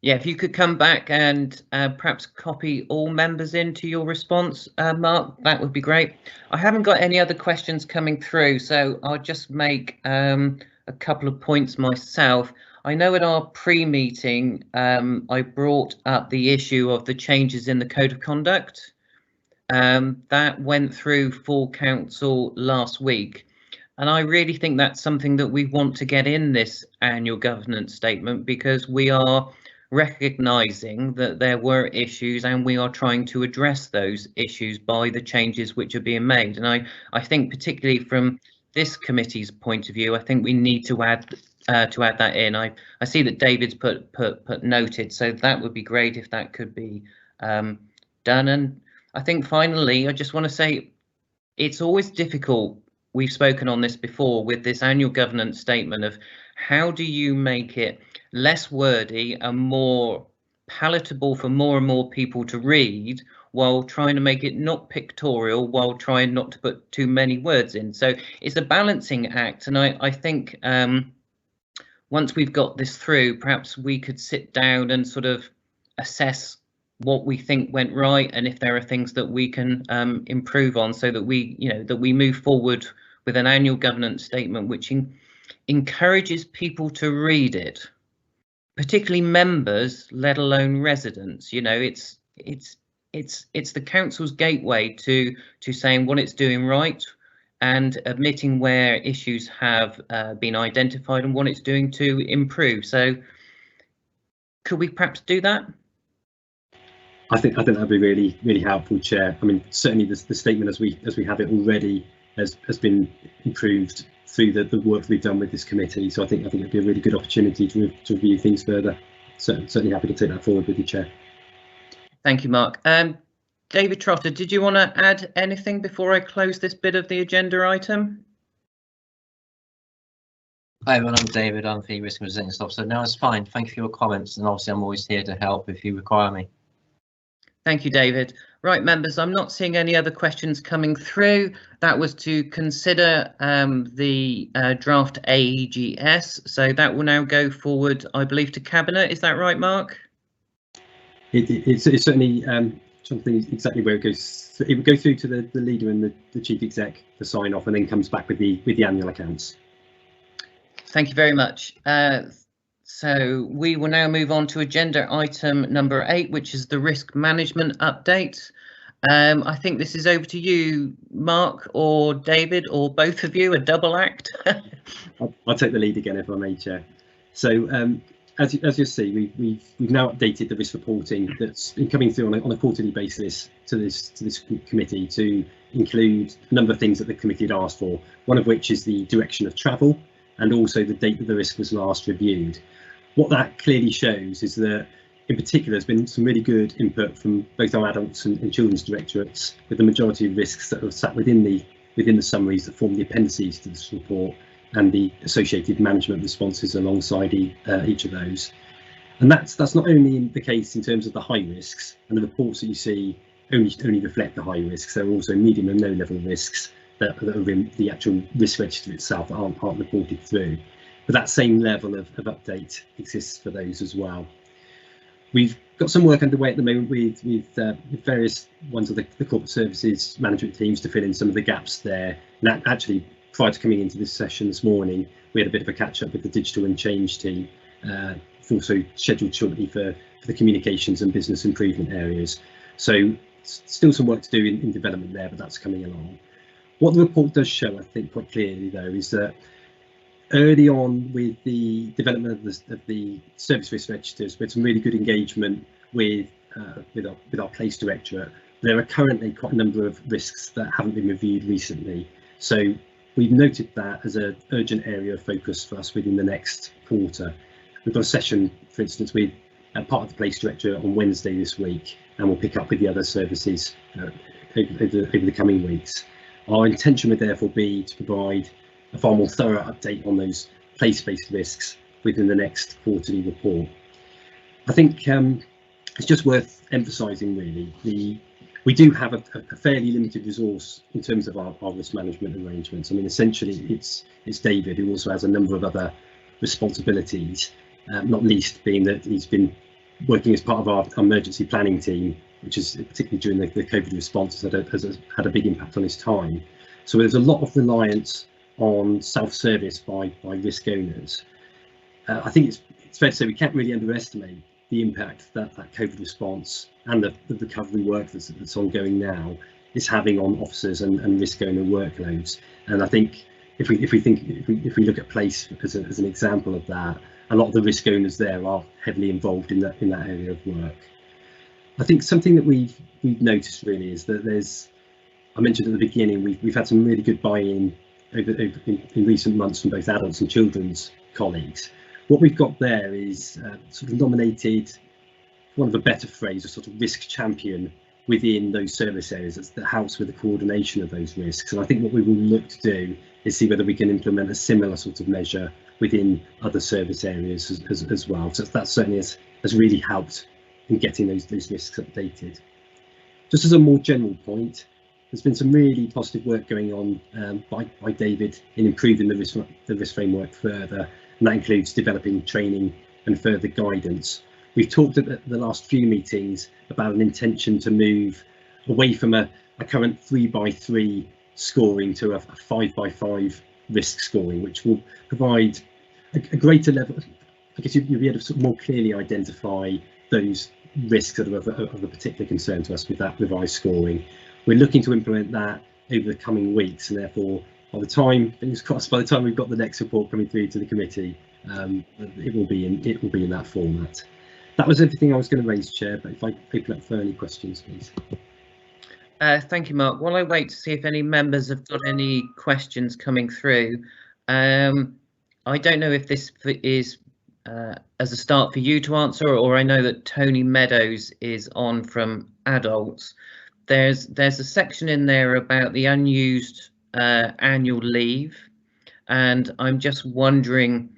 Yeah, if you could come back and perhaps copy all members into your response, Mark, that would be great. I haven't got any other questions coming through, so I'll just make a couple of points myself. I know at our pre-meeting, I brought up the issue of the changes in the Code of Conduct. That went through full council last week. And I really think that's something that we want to get in this annual governance statement, because we are recognising that there were issues and we are trying to address those issues by the changes which are being made. And I think particularly from this committee's point of view, I think we need to add that in. I see that David's put noted, so that would be great if that could be done. And I think finally, I just want to say it's always difficult. We've spoken on this before with this annual governance statement of how do you make it less wordy and more palatable for more and more people to read, while trying to make it not pictorial, while trying not to put too many words in. So it's a balancing act, and I think once we've got this through, perhaps we could sit down and sort of assess what we think went right, and if there are things that we can improve on, so that we move forward with an annual governance statement which encourages people to read it, particularly members, let alone residents. It's the council's gateway to saying what it's doing right and admitting where issues have been identified and what it's doing to improve. So could we perhaps do that?
I think that'd be really helpful, Chair. I mean, certainly the statement as we have it already has been improved through the work we've done with this committee. So I think it'd be a really good opportunity to review things further. So certainly happy to take that forward with you, Chair.
Thank you, Mark. David Trotter, did you want to add anything before I close this bit of the agenda item?
Hi everyone, I'm David. I'm the Risk and Resilience Officer. No, it's fine. Thank you for your comments, and obviously I'm always here to help if you require me.
Thank you, David. Right, members, I'm not seeing any other questions coming through. That was to consider the draft AGS. So that will now go forward, I believe, to Cabinet. Is that right, Mark?
It's certainly something exactly where it goes. It would go through to the leader and the chief exec for sign off, and then comes back with the annual accounts.
Thank you very much. So we will now move on to agenda item number 8, which is the risk management update. I think this is over to you, Mark or David, or both of you, a double act.
I'll take the lead again, if I may, Chair. So as you'll see, we've now updated the risk reporting that's been coming through on a quarterly basis to this committee, to include a number of things that the committee had asked for. One of which is the direction of travel, and also the date that the risk was last reviewed. What that clearly shows is that, in particular, there's been some really good input from both our adults and children's directorates, with the majority of risks that have sat within the summaries that form the appendices to this report, and the associated management responses alongside each of those. And that's not only the case in terms of the high risks, and the reports that you see only reflect the high risks. There are also medium and low level risks that are in the actual risk register itself that aren't reported through. But that same level of update exists for those as well. We've got some work underway at the moment with various ones of the corporate services management teams to fill in some of the gaps there. And actually, prior to coming into this session this morning, we had a bit of a catch up with the digital and change team, also scheduled shortly for the communications and business improvement areas. So still some work to do in development there, but that's coming along. What the report does show, I think, quite clearly, though, is that early on with the development of the service risk registers, we had some really good engagement with our place directorate. There are currently quite a number of risks that haven't been reviewed recently. So we've noted that as an urgent area of focus for us within the next quarter. We've got a session, for instance, with part of the place directorate on Wednesday this week, and we'll pick up with the other services over the coming weeks. Our intention would therefore be to provide a far more thorough update on those place-based risks within the next quarterly report. I think it's just worth emphasising, really, we do have a fairly limited resource in terms of our risk management arrangements. I mean, essentially, it's David, who also has a number of other responsibilities, not least being that he's been working as part of our emergency planning team, which is particularly during the COVID response has had a big impact on his time. So there's a lot of reliance on self-service by risk owners. I think it's fair to say we can't really underestimate the impact that COVID response and the recovery work that's ongoing now is having on officers and risk owner workloads. And I think if we look at place as an example of that, a lot of the risk owners there are heavily involved in that area of work. I think something that we've noticed really is that I mentioned at the beginning, we've had some really good buy-in in recent months from both adults and children's colleagues. What we've got there is sort of nominated, for want of a better phrase, a sort of risk champion within those service areas that helps with the coordination of those risks. And I think what we will look to do is see whether we can implement a similar sort of measure within other service areas as well. So that certainly has really helped in getting those risks updated. Just as a more general point, there's been some really positive work going on by David in improving the risk framework further, and that includes developing training and further guidance. We've talked at the last few meetings about an intention to move away from a current 3x3 scoring to a 5x5 risk scoring, which will provide a greater level. I guess you'll be able to sort of more clearly identify those risks that are of a particular concern to us with that revised scoring. We're looking to implement that over the coming weeks, and therefore, by the time, fingers crossed, by the time we've got the next report coming through to the committee, it will be in that format. That was everything I was going to raise, Chair, but if I open up for any questions, please.
Thank you, Mark. While I wait to see if any members have got any questions coming through, I don't know if this is as a start for you to answer, or I know that Tony Meadows is on from adults. There's a section in there about the unused annual leave, and I'm just wondering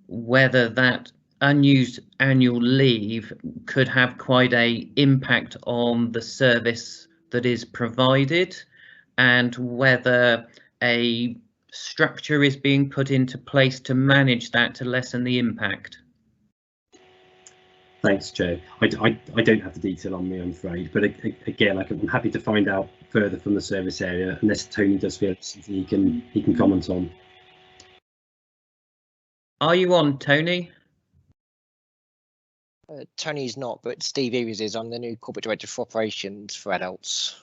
whether that unused annual leave could have quite a impact on the service that is provided, and whether a structure is being put into place to manage that to lessen the impact.
Thanks, Chair. I don't have the detail on me, I'm afraid, but again, I'm happy to find out further from the service area, unless Tony does feel something he can comment on.
Are you on, Tony?
Tony's not, but Steve Eves is. I'm the new Corporate Director for Operations for Adults.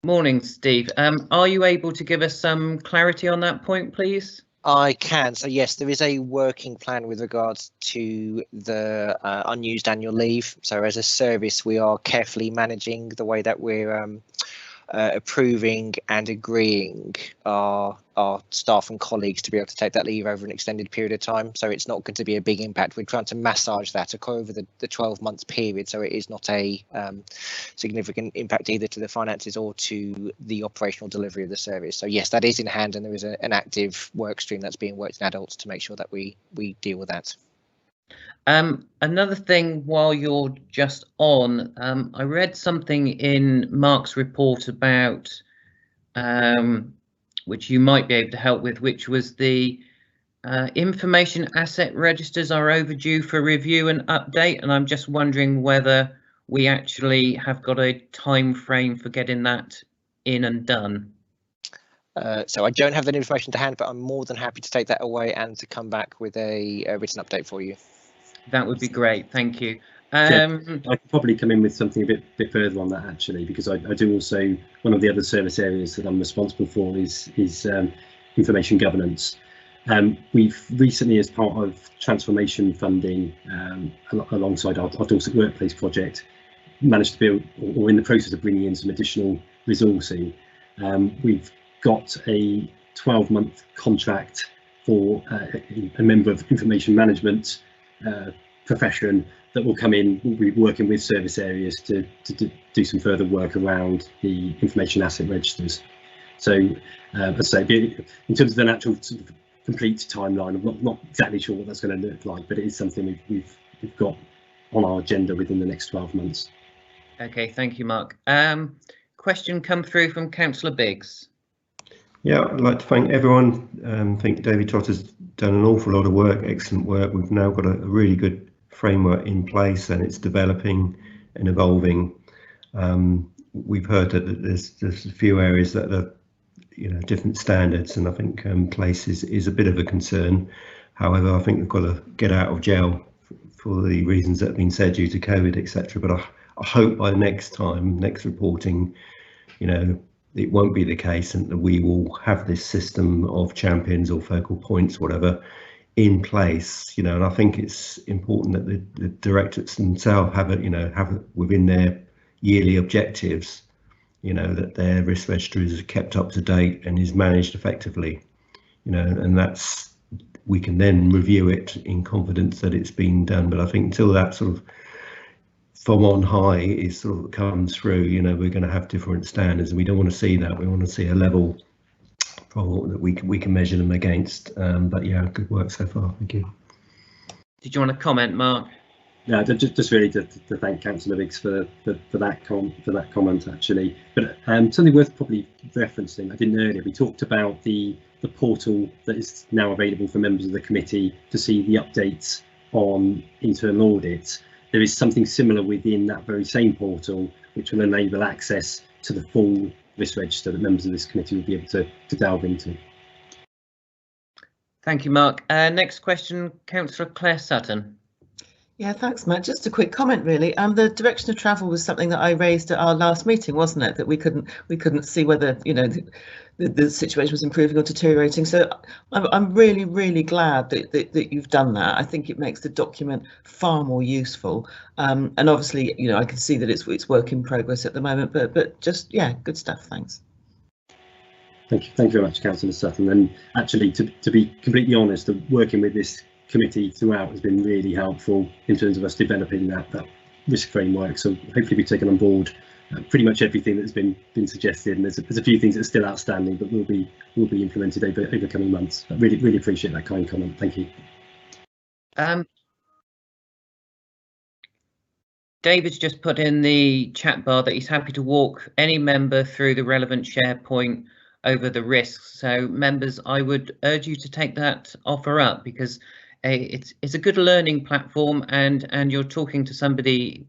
Morning, Steve. Are you able to give us some clarity on that point, please?
I can. So yes, there is a working plan with regards to the unused annual leave. So as a service, we are carefully managing the way that we're approving and agreeing our staff and colleagues to be able to take that leave over an extended period of time. So it's not going to be a big impact. We're trying to massage that over the 12-month period, so it is not a significant impact either to the finances or to the operational delivery of the service. So yes, that is in hand, and there is an active work stream that's being worked in adults to make sure that we deal with that.
Another thing, while you're just on, I read something in Mark's report about which you might be able to help with, which was the information asset registers are overdue for review and update, and I'm just wondering whether we actually have got a time frame for getting that in and done.
So I don't have that information to hand, but I'm more than happy to take that away and to come back with a written update for you. That
would be great, thank you.
I could probably come in with something a bit further on that, actually, because I do also, one of the other service areas that I'm responsible for is information governance. We've recently, as part of transformation funding, alongside our Dorset Workplace project, managed to build, or in the process of bringing in some additional resourcing. We've got a 12-month contract for a member of information management profession that will come in. We'll be working with service areas to do some further work around the information asset registers. So as I say, in terms of the actual sort of complete timeline, I'm not exactly sure what that's going to look like, but it is something we've got on our agenda within the next 12 months.
Okay, thank you, Mark. Question come through from Councillor Biggs.
Yeah, I'd like to thank everyone. I think David Trotter's done an awful lot of work, excellent work. We've now got a really good framework in place, and it's developing and evolving. We've heard that there's a few areas that are, different standards, and I think place is a bit of a concern. However, I think we've got to get out of jail for the reasons that have been said due to COVID, etc. But I hope by next reporting, it won't be the case, and that we will have this system of champions or focal points, whatever, in place. And I think it's important that the directorates themselves have it within their yearly objectives, that their risk register is kept up to date and is managed effectively, and that's, we can then review it in confidence that it's been done. But I think until that sort of from on high is sort of comes through, we're going to have different standards, and we don't want to see that. We want to see a level that we can measure them against. But yeah, good work so far. Thank you.
Did you want to comment, Mark?
No, just really to thank Councillor Biggs for that comment actually. But something worth probably referencing, I didn't earlier, we talked about the portal that is now available for members of the committee to see the updates on internal audits. There is something similar within that very same portal which will enable access to the full risk register that members of this committee will be able to delve into.
Thank you, Mark. Next question, Councillor Claire Sutton.
Yeah, thanks, Matt. Just a quick comment, really. The direction of travel was something that I raised at our last meeting, wasn't it? That we couldn't see whether the situation was improving or deteriorating. So I'm really glad that you've done that. I think it makes the document far more useful. And obviously, I can see that it's work in progress at the moment. But just good stuff. Thanks.
Thank you very much, Councillor Sutton. And actually, to be completely honest, working with this committee throughout has been really helpful in terms of us developing that risk framework. So hopefully we've taken on board pretty much everything that's been suggested, and there's a few things that are still outstanding but will be implemented over coming months. I really appreciate that kind comment. Thank you.
David's just put in the chat bar that he's happy to walk any member through the relevant SharePoint over the risks. So members, I would urge you to take that offer up, because it's a good learning platform, and you're talking to somebody,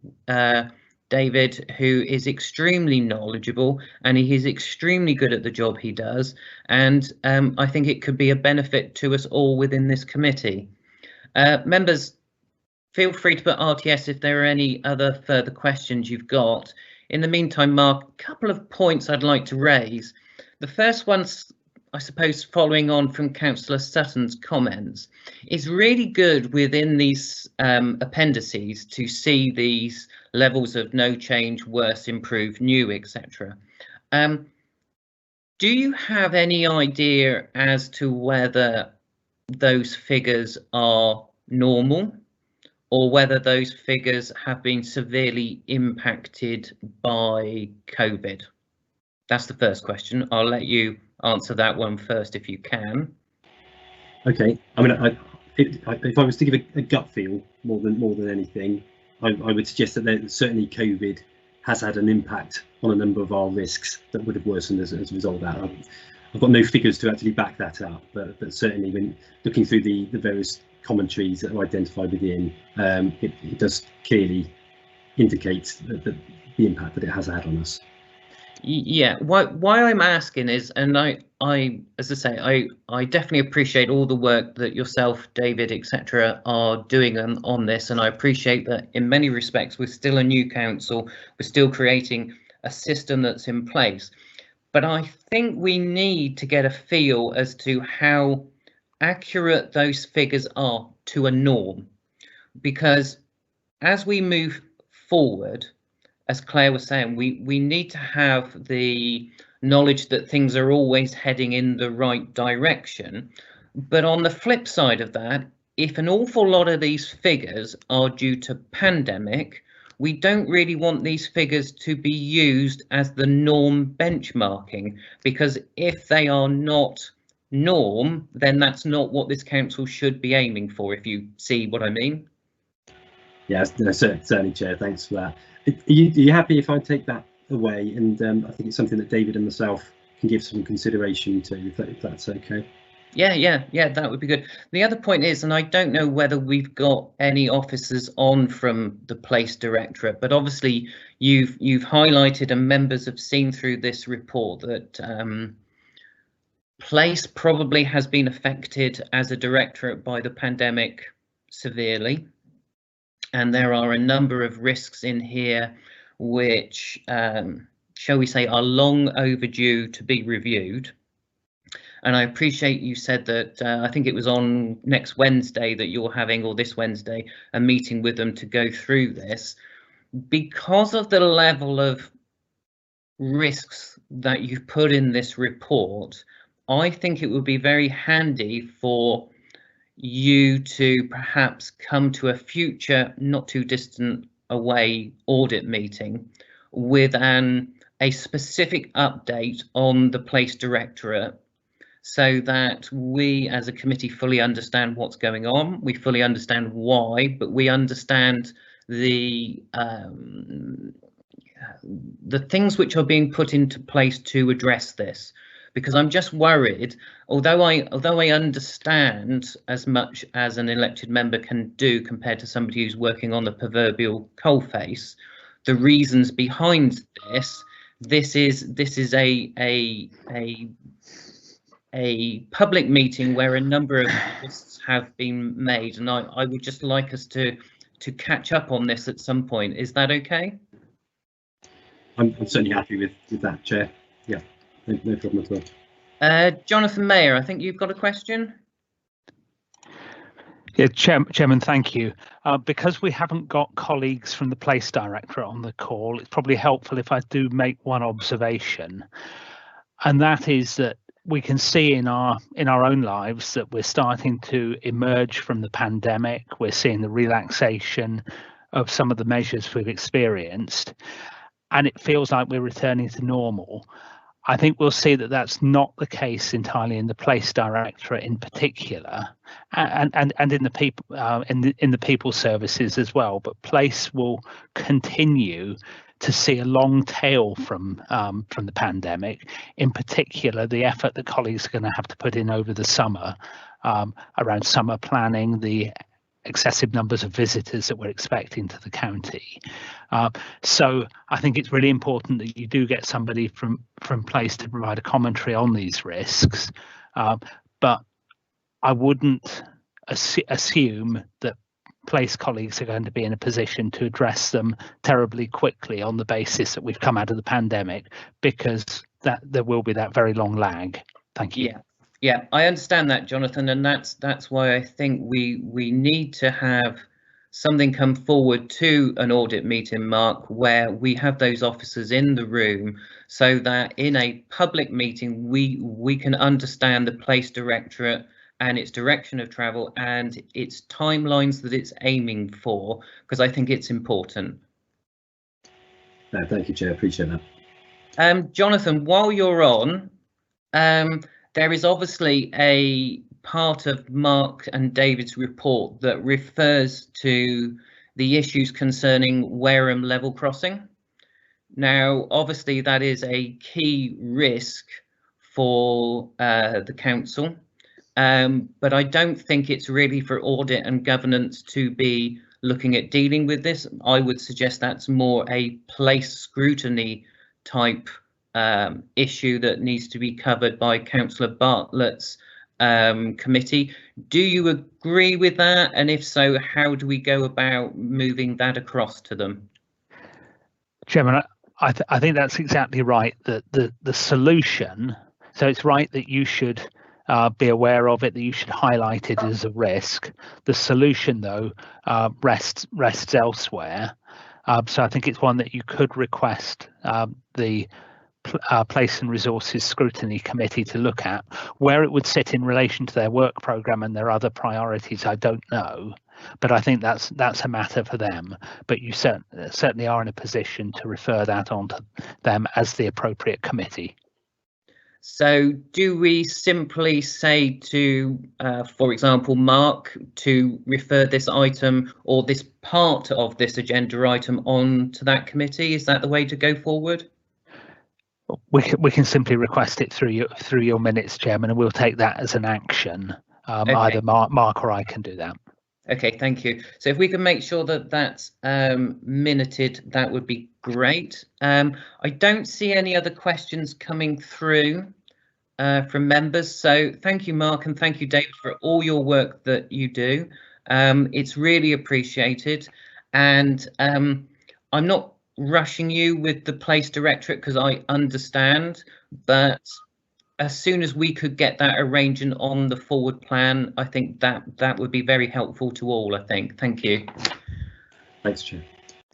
David, who is extremely knowledgeable, and he is extremely good at the job he does, and I think it could be a benefit to us all within this committee. Members, feel free to put RTS if there are any other further questions you've got. In the meantime, Mark, a couple of points I'd like to raise. The first one's, I suppose, following on from Councillor Sutton's comments. It's really good within these appendices to see these levels of no change, worse, improved, new, etc. Do you have any idea as to whether those figures are normal, or whether those figures have been severely impacted by COVID? That's the first question. I'll let you answer that one first if you can.
Okay. I mean, if I was to give a gut feel more than anything, I would suggest that certainly COVID has had an impact on a number of our risks that would have worsened as a result of that. I've got no figures to actually back that up, but certainly when looking through the various commentaries that are identified within, it does clearly indicate the impact that it has had on us.
Yeah, why I'm asking is, and I as I say, I definitely appreciate all the work that yourself, David, etc. are doing on this, and I appreciate that in many respects we're still a new council, we're still creating a system that's in place. But I think we need to get a feel as to how accurate those figures are to a norm, because as we move forward, as Claire was saying, we need to have the knowledge that things are always heading in the right direction. But on the flip side of that, if an awful lot of these figures are due to pandemic, we don't really want these figures to be used as the norm benchmarking, because if they are not norm, then that's not what this council should be aiming for, if you see what I mean.
Yes, no, certainly, Chair. Thanks for that. Are you happy if I take that away? And I think it's something that David and myself can give some consideration to, if that's okay.
Yeah, that would be good. The other point is, and I don't know whether we've got any officers on from the Place Directorate, but obviously you've highlighted and members have seen through this report that Place probably has been affected as a directorate by the pandemic severely. And there are a number of risks in here which, shall we say, are long overdue to be reviewed. And I appreciate you said that, I think it was on next Wednesday that you're having, or this Wednesday, a meeting with them to go through this. Because of the level of risks that you've put in this report, I think it would be very handy for you to perhaps come to a future not too distant away audit meeting with a specific update on the Place Directorate, so that we as a committee fully understand what's going on, we fully understand why, but we understand the things which are being put into place to address this, because I'm just worried, although I understand as much as an elected member can do compared to somebody who's working on the proverbial coalface, the reasons behind this is a public meeting where a number of lists have been made, and I would just like us to catch up on this at some point. Is that okay?
I'm certainly happy with that, Chair. Yeah, no problem at all.
Jonathan Mayer, I think you've got a question.
Yeah, Chairman, thank you. Because we haven't got colleagues from the Place Directorate on the call, it's probably helpful if I do make one observation, and that is that we can see in our own lives that we're starting to emerge from the pandemic. We're seeing the relaxation of some of the measures we've experienced, and it feels like we're returning to normal. I think we'll see that that's not the case entirely in the Place Directorate in particular, and in the people in the people services as well. But Place will continue to see a long tail from the pandemic. In particular, the effort that colleagues are going to have to put in over the summer around summer planning, the excessive numbers of visitors that we're expecting to the county. So I think it's really important that you do get somebody from Place to provide a commentary on these risks, but I wouldn't assume that Place colleagues are going to be in a position to address them terribly quickly on the basis that we've come out of the pandemic, because there will be that very long lag. Thank you.
Yeah, I understand that, Jonathan, and that's why I think we need to have something come forward to an audit meeting, Mark, where we have those officers in the room, so that in a public meeting we can understand the Place Directorate and its direction of travel and its timelines that it's aiming for, because I think it's important.
No, thank you, Chair. Appreciate that.
Jonathan, while you're on, there is obviously a part of Mark and David's report that refers to the issues concerning Wareham level crossing. Now, obviously, that is a key risk for the council, but I don't think it's really for audit and governance to be looking at dealing with this. I would suggest that's more a place scrutiny type issue that needs to be covered by Councillor Bartlett's committee. Do you agree with that? And if so, how do we go about moving that across to them?
Chairman, I think that's exactly right. That the solution, so it's right that you should be aware of it, that you should highlight it as a risk. The solution, though, rests elsewhere. So I think it's one that you could request the Place and Resources Scrutiny Committee to look at. Where it would sit in relation to their work programme and their other priorities, I don't know, but I think that's a matter for them. But you certainly are in a position to refer that on to them as the appropriate committee.
So do we simply say to, for example, Mark, to refer this item or this part of this agenda item on to that committee? Is that the way to go forward?
We can simply request it through your minutes, Chairman, and we'll take that as an action. Okay. Either Mark or I can do that.
Okay, thank you. So if we can make sure that that's minuted, that would be great. I don't see any other questions coming through from members. So thank you, Mark, and thank you, David, for all your work that you do. It's really appreciated. And I'm not rushing you with the Place Directorate because I understand, but as soon as we could get that arranging on the forward plan, I think that would be very helpful to all, I think. Thank you.
Thanks, Chair.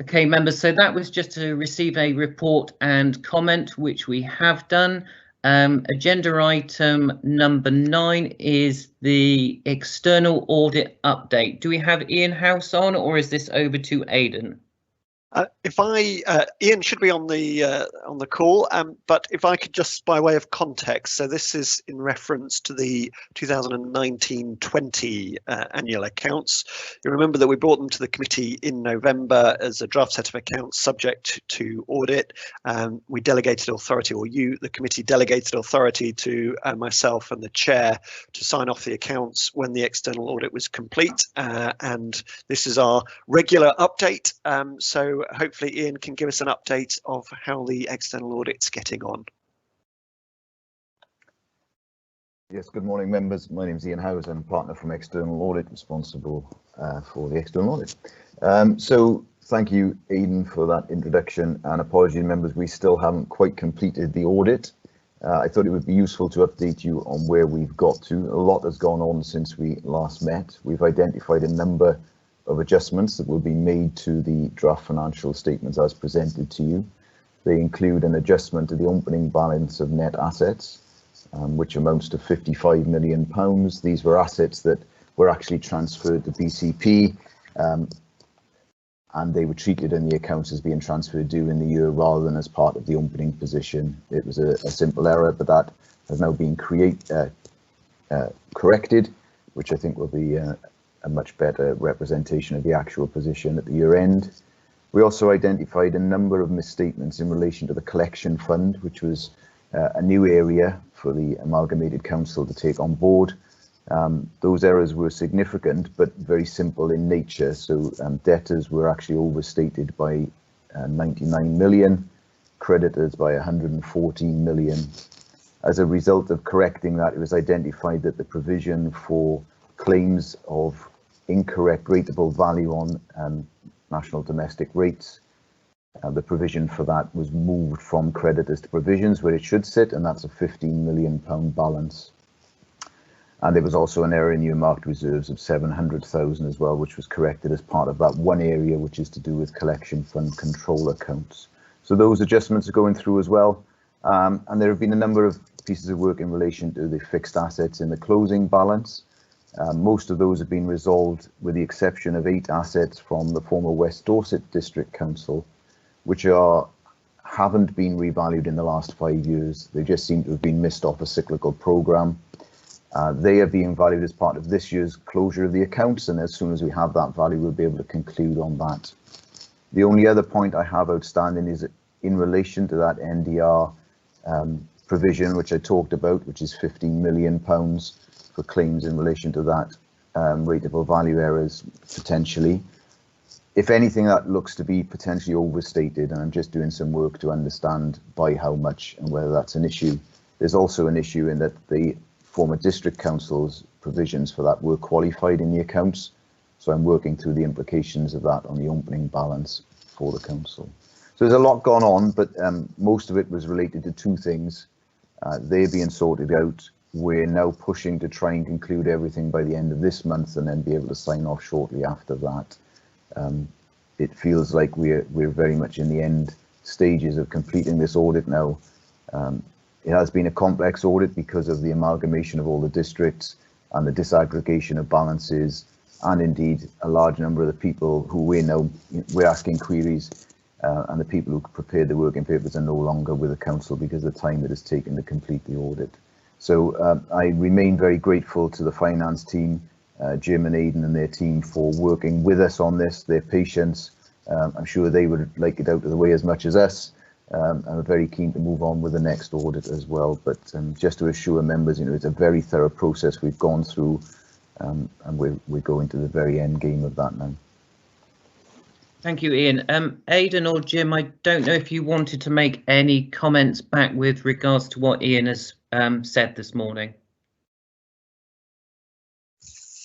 Okay, members, so that was just to receive a report and comment, which we have done. Agenda item number 9 is the external audit update. Do we have Ian House on, or is this over to Aidan?
Ian should be on the call, but if I could just, by way of context, so this is in reference to the 2019-20 annual accounts. You remember that we brought them to the committee in November as a draft set of accounts subject to audit. We delegated authority, or the committee delegated authority to myself and the chair to sign off the accounts when the external audit was complete, and this is our regular update. So hopefully Ian can give us an update of how the external audit's getting on.
Yes, good morning members. My name is Ian Howes. I'm a partner from External Audit, responsible for the external audit. So thank you, Aidan, for that introduction, and apologies members, we still haven't quite completed the audit. I thought it would be useful to update you on where we've got to. A lot has gone on since we last met. We've identified a number of adjustments that will be made to the draft financial statements as presented to you. They include an adjustment to the opening balance of net assets, which amounts to £55 million. These were assets that were actually transferred to BCP, and they were treated in the accounts as being transferred due in the year rather than as part of the opening position. It was a simple error, but that has now been corrected, which I think will be a much better representation of the actual position at the year end. We also identified a number of misstatements in relation to the collection fund, which was a new area for the Amalgamated Council to take on board. Those errors were significant but very simple in nature. So debtors were actually overstated by 99 million, creditors by 114 million. As a result of correcting that, it was identified that the provision for claims of incorrect rateable value on national domestic rates, the provision for that was moved from creditors to provisions where it should sit, and that's a £15 million balance. And there was also an error in earmarked reserves of 700,000 as well, which was corrected as part of that one area, which is to do with collection fund control accounts. So those adjustments are going through as well. And there have been a number of pieces of work in relation to the fixed assets in the closing balance. Most of those have been resolved with the exception of 8 assets from the former West Dorset District Council, which haven't been revalued in the last 5 years. They just seem to have been missed off a cyclical programme. They are being valued as part of this year's closure of the accounts, and as soon as we have that value, we'll be able to conclude on that. The only other point I have outstanding is in relation to that NDR provision, which I talked about, which is £15 million for claims in relation to that rateable value errors potentially. If anything, that looks to be potentially overstated, and I'm just doing some work to understand by how much and whether that's an issue. There's also an issue in that the former district council's provisions for that were qualified in the accounts, so I'm working through the implications of that on the opening balance for the council. So there's a lot gone on, but most of it was related to 2 things. They're being sorted out. We're now pushing to try and conclude everything by the end of this month and then be able to sign off shortly after that. It feels like we're very much in the end stages of completing this audit now. It has been a complex audit because of the amalgamation of all the districts and the disaggregation of balances, and indeed a large number of the people who we're asking queries, and the people who prepared the working papers are no longer with the council because of the time it has taken to complete the audit. So I remain very grateful to the finance team, Jim and Aidan and their team, for working with us on this, their patience. I'm sure they would like it out of the way as much as us. I'm very keen to move on with the next audit as well, but just to assure members, it's a very thorough process we've gone through, and we're going to the very end game of that now.
Thank you, Ian. Aidan or Jim, I don't know if you wanted to make any comments back with regards to what Ian has said this morning.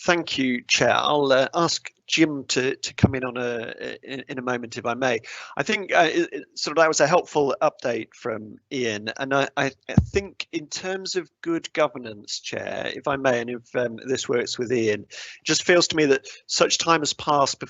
Thank you, Chair. I'll ask Jim to come in on in a moment, if I may. I think that was a helpful update from Ian, and I think in terms of good governance, Chair, if I may, and if this works with Ian, it just feels to me that such time has passed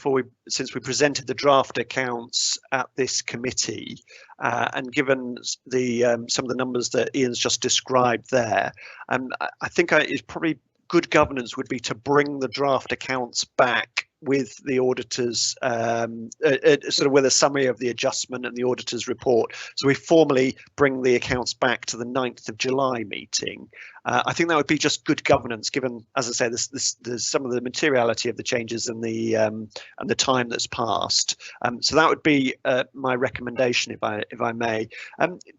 since we presented the draft accounts at this committee, and given some of the numbers that Ian's just described there, I think it's probably good governance would be to bring the draft accounts back with the auditors, sort of with a summary of the adjustment and the auditor's report. So we formally bring the accounts back to the 9th of July meeting. I think that would be just good governance, given, as I say, there's some of the materiality of the changes and the time that's passed. So that would be my recommendation, if I may.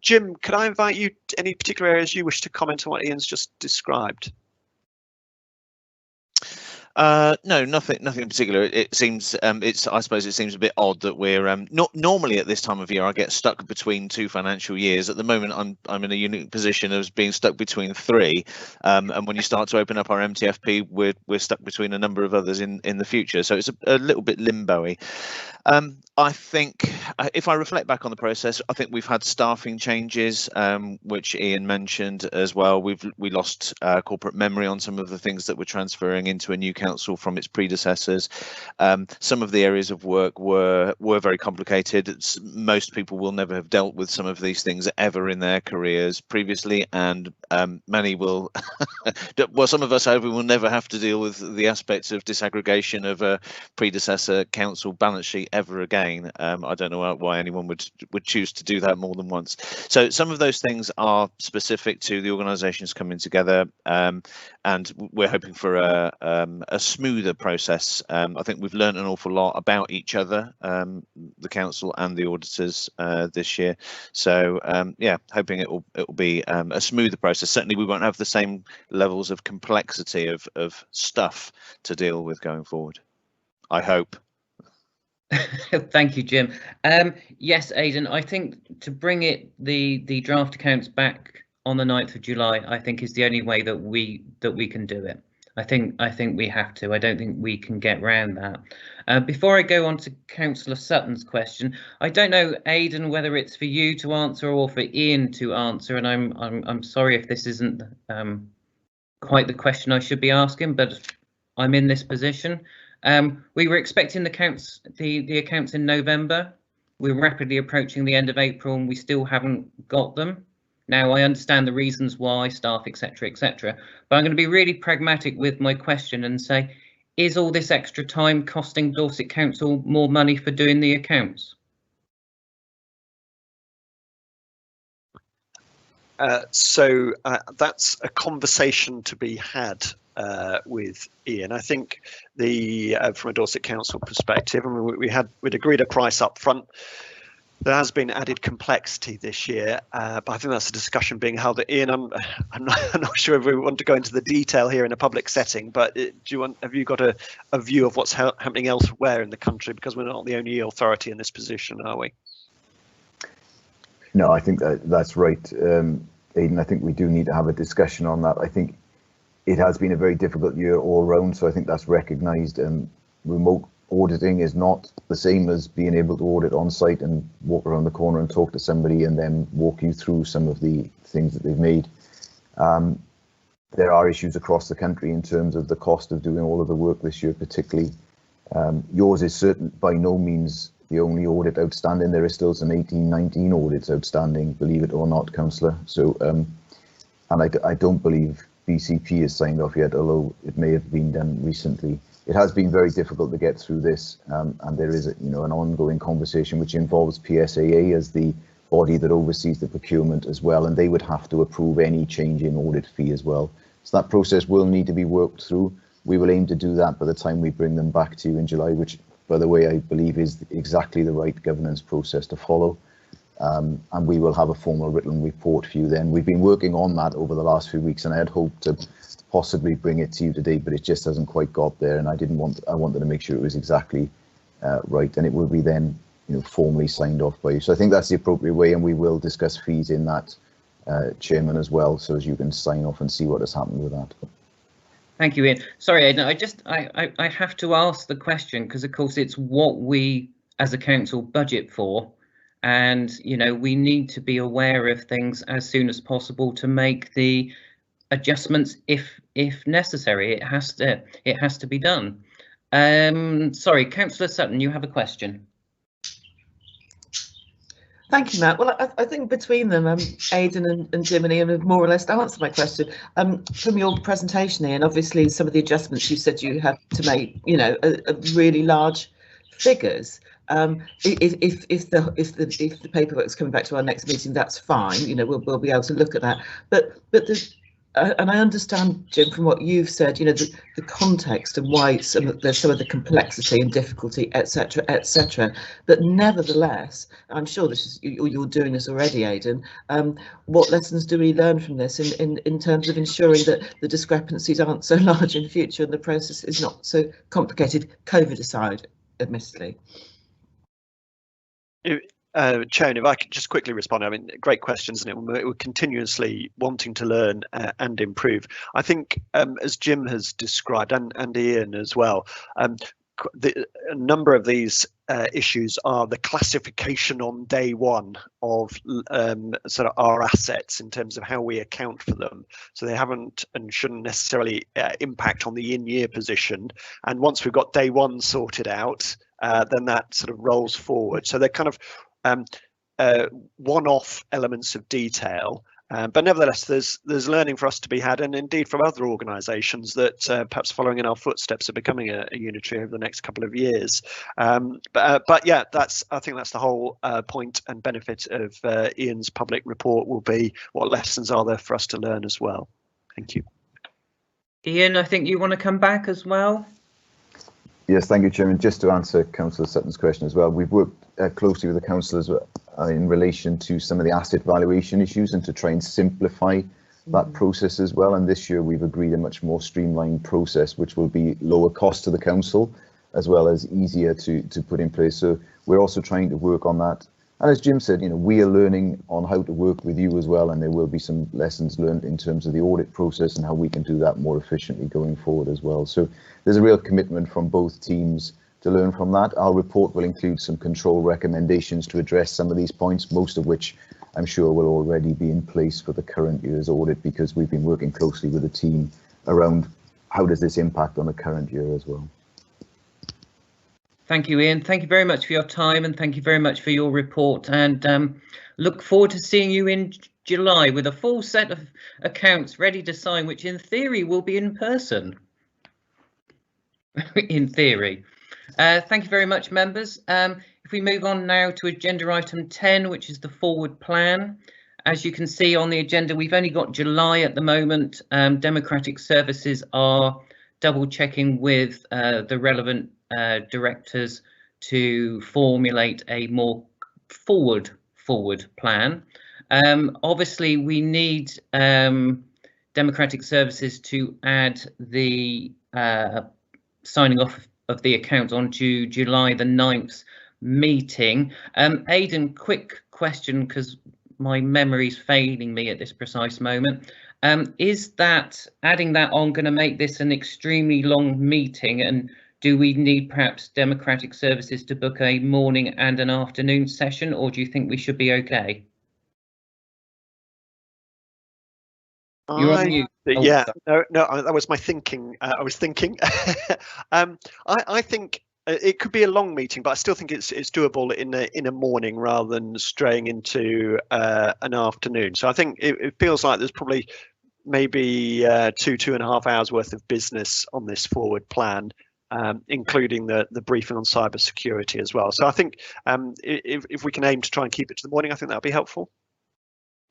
Jim, could I invite you to any particular areas you wish to comment on what Ian's just described?
No, nothing in particular. It seems I suppose it seems a bit odd that we're not normally at this time of year I get stuck between 2 financial years. At the moment I'm in a unique position of being stuck between 3, and when you start to open up our MTFP, we're stuck between a number of others in the future, so it's a little bit limbo-y. I think if I reflect back on the process, I think we've had staffing changes, which Ian mentioned as well. We lost corporate memory on some of the things that we're transferring into a new council from its predecessors. Some of the areas of work were very complicated. Most people will never have dealt with some of these things ever in their careers previously, and many will well, some of us hope we will never have to deal with the aspects of disaggregation of a predecessor council balance sheet ever again. I don't know why anyone would choose to do that more than once. So some of those things are specific to the organisations coming together, and we're hoping for a smoother process. I think we've learned an awful lot about each other, the council and the auditors, this year. So yeah, hoping it will be a smoother process. Certainly we won't have the same levels of complexity of stuff to deal with going forward, I hope.
Thank you, Jim. Yes, Aidan, I think to bring the draft accounts back on the 9th of July, I think is the only way that we can do it. I think we have to. I don't think we can get round that. Before I go on to Councillor Sutton's question, I don't know, Aidan, whether it's for you to answer or for Ian to answer, and I'm sorry if this isn't quite the question I should be asking, but I'm in this position. We were expecting the accounts in November. We're rapidly approaching the end of April and we still haven't got them. Now, I understand the reasons why, staff, etc., etc., but I'm going to be really pragmatic with my question and say, is all this extra time costing Dorset Council more money for doing the accounts?
So that's a conversation to be had with Ian. I think from a Dorset Council perspective, I mean, we'd agreed a price up front. There has been added complexity this year, but I think that's a discussion being held at Ian. I'm not sure if we want to go into the detail here in a public setting, but have you got a view of what's happening elsewhere in the country? Because we're not the only authority in this position, are we?
No, I think that's right, Aidan. I think we do need to have a discussion on that. I think it has been a very difficult year all round, so I think that's recognised. Remote auditing is not the same as being able to audit on site and walk around the corner and talk to somebody and then walk you through some of the things that they've made. There are issues across the country in terms of the cost of doing all of the work this year, particularly. Yours is certain by no means the only audit outstanding. There is still some 18-19 audits outstanding, believe it or not, Councillor. So, and I don't believe BCP is signed off yet, although it may have been done recently. It has been very difficult to get through this, and there is an ongoing conversation which involves PSAA as the body that oversees the procurement as well, and they would have to approve any change in audit fee as well. So that process will need to be worked through. We will aim to do that by the time we bring them back to you in July, which, by the way, I believe is exactly the right governance process to follow. And we will have a formal written report for you then. We've been working on that over the last few weeks, and I had hoped to possibly bring it to you today, but it just hasn't quite got there, and I wanted to make sure it was exactly right, and it will be then formally signed off by you. So I think that's the appropriate way, and we will discuss fees in that, Chairman, as well, so as you can sign off and see what has happened with that.
Thank you, Ian. Sorry, Aidan, I have to ask the question because, of course, it's what we as a council budget for. And, we need to be aware of things as soon as possible to make the adjustments if necessary. It has to be done. Sorry, Councillor Sutton, you have a question.
Thank you, Matt. Well, I think between them, Aidan and Jim and Ian have more or less answered my question. From your presentation, Ian, obviously some of the adjustments you said you had to make, you know, are really large figures. If the paperwork's coming back to our next meeting, that's fine. You know, we'll be able to look at that. But and I understand, Jim, from what you've said, you know, the context and why there's some of the complexity and difficulty, etc., etc. But nevertheless, I'm sure this is you're doing this already, Aidan. What lessons do we learn from this in terms of ensuring that the discrepancies aren't so large in the future and the process is not so complicated, COVID aside, admittedly?
Chair, if I could just quickly respond. I mean, great questions, and we're continuously wanting to learn and improve. I think, as Jim has described, and Ian as well, a number of these issues are the classification on day one of sort of our assets in terms of how we account for them. So they haven't and shouldn't necessarily impact on the in-year position. And once we've got day one sorted out, then that sort of rolls forward. So they're kind of one-off elements of detail, but nevertheless there's learning for us to be had, and indeed from other organisations that perhaps following in our footsteps are becoming a unitary over the next couple of years. But yeah, I think that's the whole point and benefit of Ian's public report, will be what lessons are there for us to learn as well. Thank you.
Ian, I think you want to come back as well.
Yes, thank you, Chairman. Just to answer Councillor Sutton's question as well, we've worked closely with the councillors in relation to some of the asset valuation issues and to try and simplify that process as well. And this year we've agreed a much more streamlined process, which will be lower cost to the council as well as easier to put in place. So we're also trying to work on that. And as Jim said, you know, we are learning on how to work with you as well, and there will be some lessons learned in terms of the audit process and how we can do that more efficiently going forward as well. So there's a real commitment from both teams to learn from that. Our report will include some control recommendations to address some of these points, most of which I'm sure will already be in place for the current year's audit, because we've been working closely with the team around how does this impact on the current year as well.
Thank you, Ian. Thank you very much for your time, and thank you very much for your report, and look forward to seeing you in July with a full set of accounts ready to sign, which in theory will be in person. In theory. Thank you very much, members. If we move on now to agenda item 10, which is the forward plan. As you can see on the agenda, we've only got July at the moment. Democratic Services are double checking with the relevant directors to formulate a more forward plan. Obviously, we need Democratic Services to add the signing off of the account onto July the 9th meeting. Aidan, quick question, because my memory's failing me at this precise moment. Is that adding that on going to make this an extremely long meeting, and do we need perhaps Democratic Services to book a morning and an afternoon session, or do you think we should be okay? You're on mute.
Yeah, no, that was my thinking. I was thinking. I think it could be a long meeting, but I still think it's doable in a morning rather than straying into an afternoon. So I think it feels like there's probably maybe 2.5 hours worth of business on this forward plan, including the briefing on cyber security as well. So I think if we can aim to try and keep it to the morning, I think that would be helpful.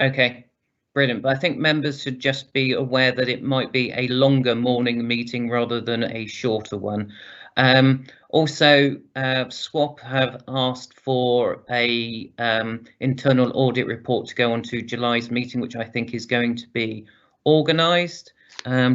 Okay. Brilliant, but I think members should just be aware that it might be a longer morning meeting rather than a shorter one. Also, SWAP have asked for a internal audit report to go on to July's meeting, which I think is going to be organised.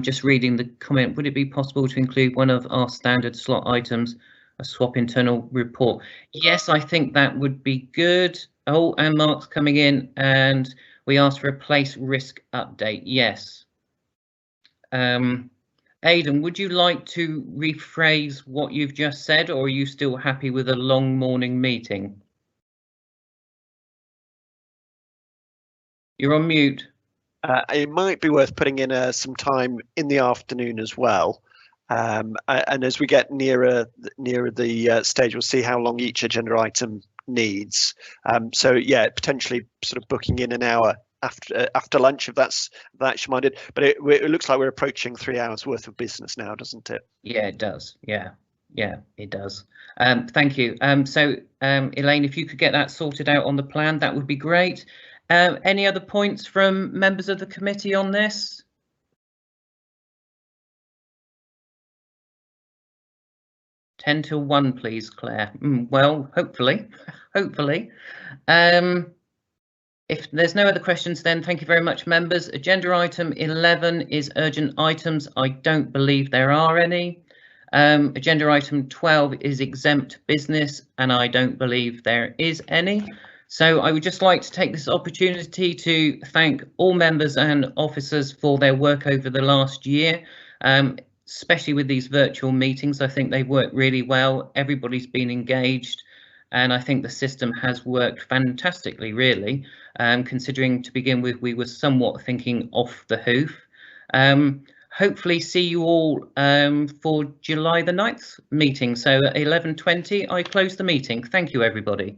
Just reading the comment, would it be possible to include one of our standard slot items, a SWAP internal report? Yes, I think that would be good. Oh, and Mark's coming in, and we asked for a place risk update. Yes. Aidan, would you like to rephrase what you've just said, or are you still happy with a long morning meeting? You're on mute.
It might be worth putting in some time in the afternoon as well. And as we get nearer the stage, we'll see how long each agenda item needs. So yeah, potentially sort of booking in an hour after lunch, if that's minded. But it looks like we're approaching 3 hours worth of business now, doesn't it?
Yeah, it does. Yeah, it does. Thank you. So Elaine, if you could get that sorted out on the plan, that would be great. Any other points from members of the committee on this? Ten till 1, please, Claire. Well, hopefully. If there's no other questions, then thank you very much, members. Agenda item 11 is urgent items. I don't believe there are any. Agenda item 12 is exempt business, and I don't believe there is any. So I would just like to take this opportunity to thank all members and officers for their work over the last year, especially with these virtual meetings. I think they've worked really well. Everybody's been engaged, and I think the system has worked fantastically, really, considering to begin with we were somewhat thinking off the hoof. Hopefully see you all for July the 9th meeting. So at 11:20 I close the meeting. Thank you, everybody.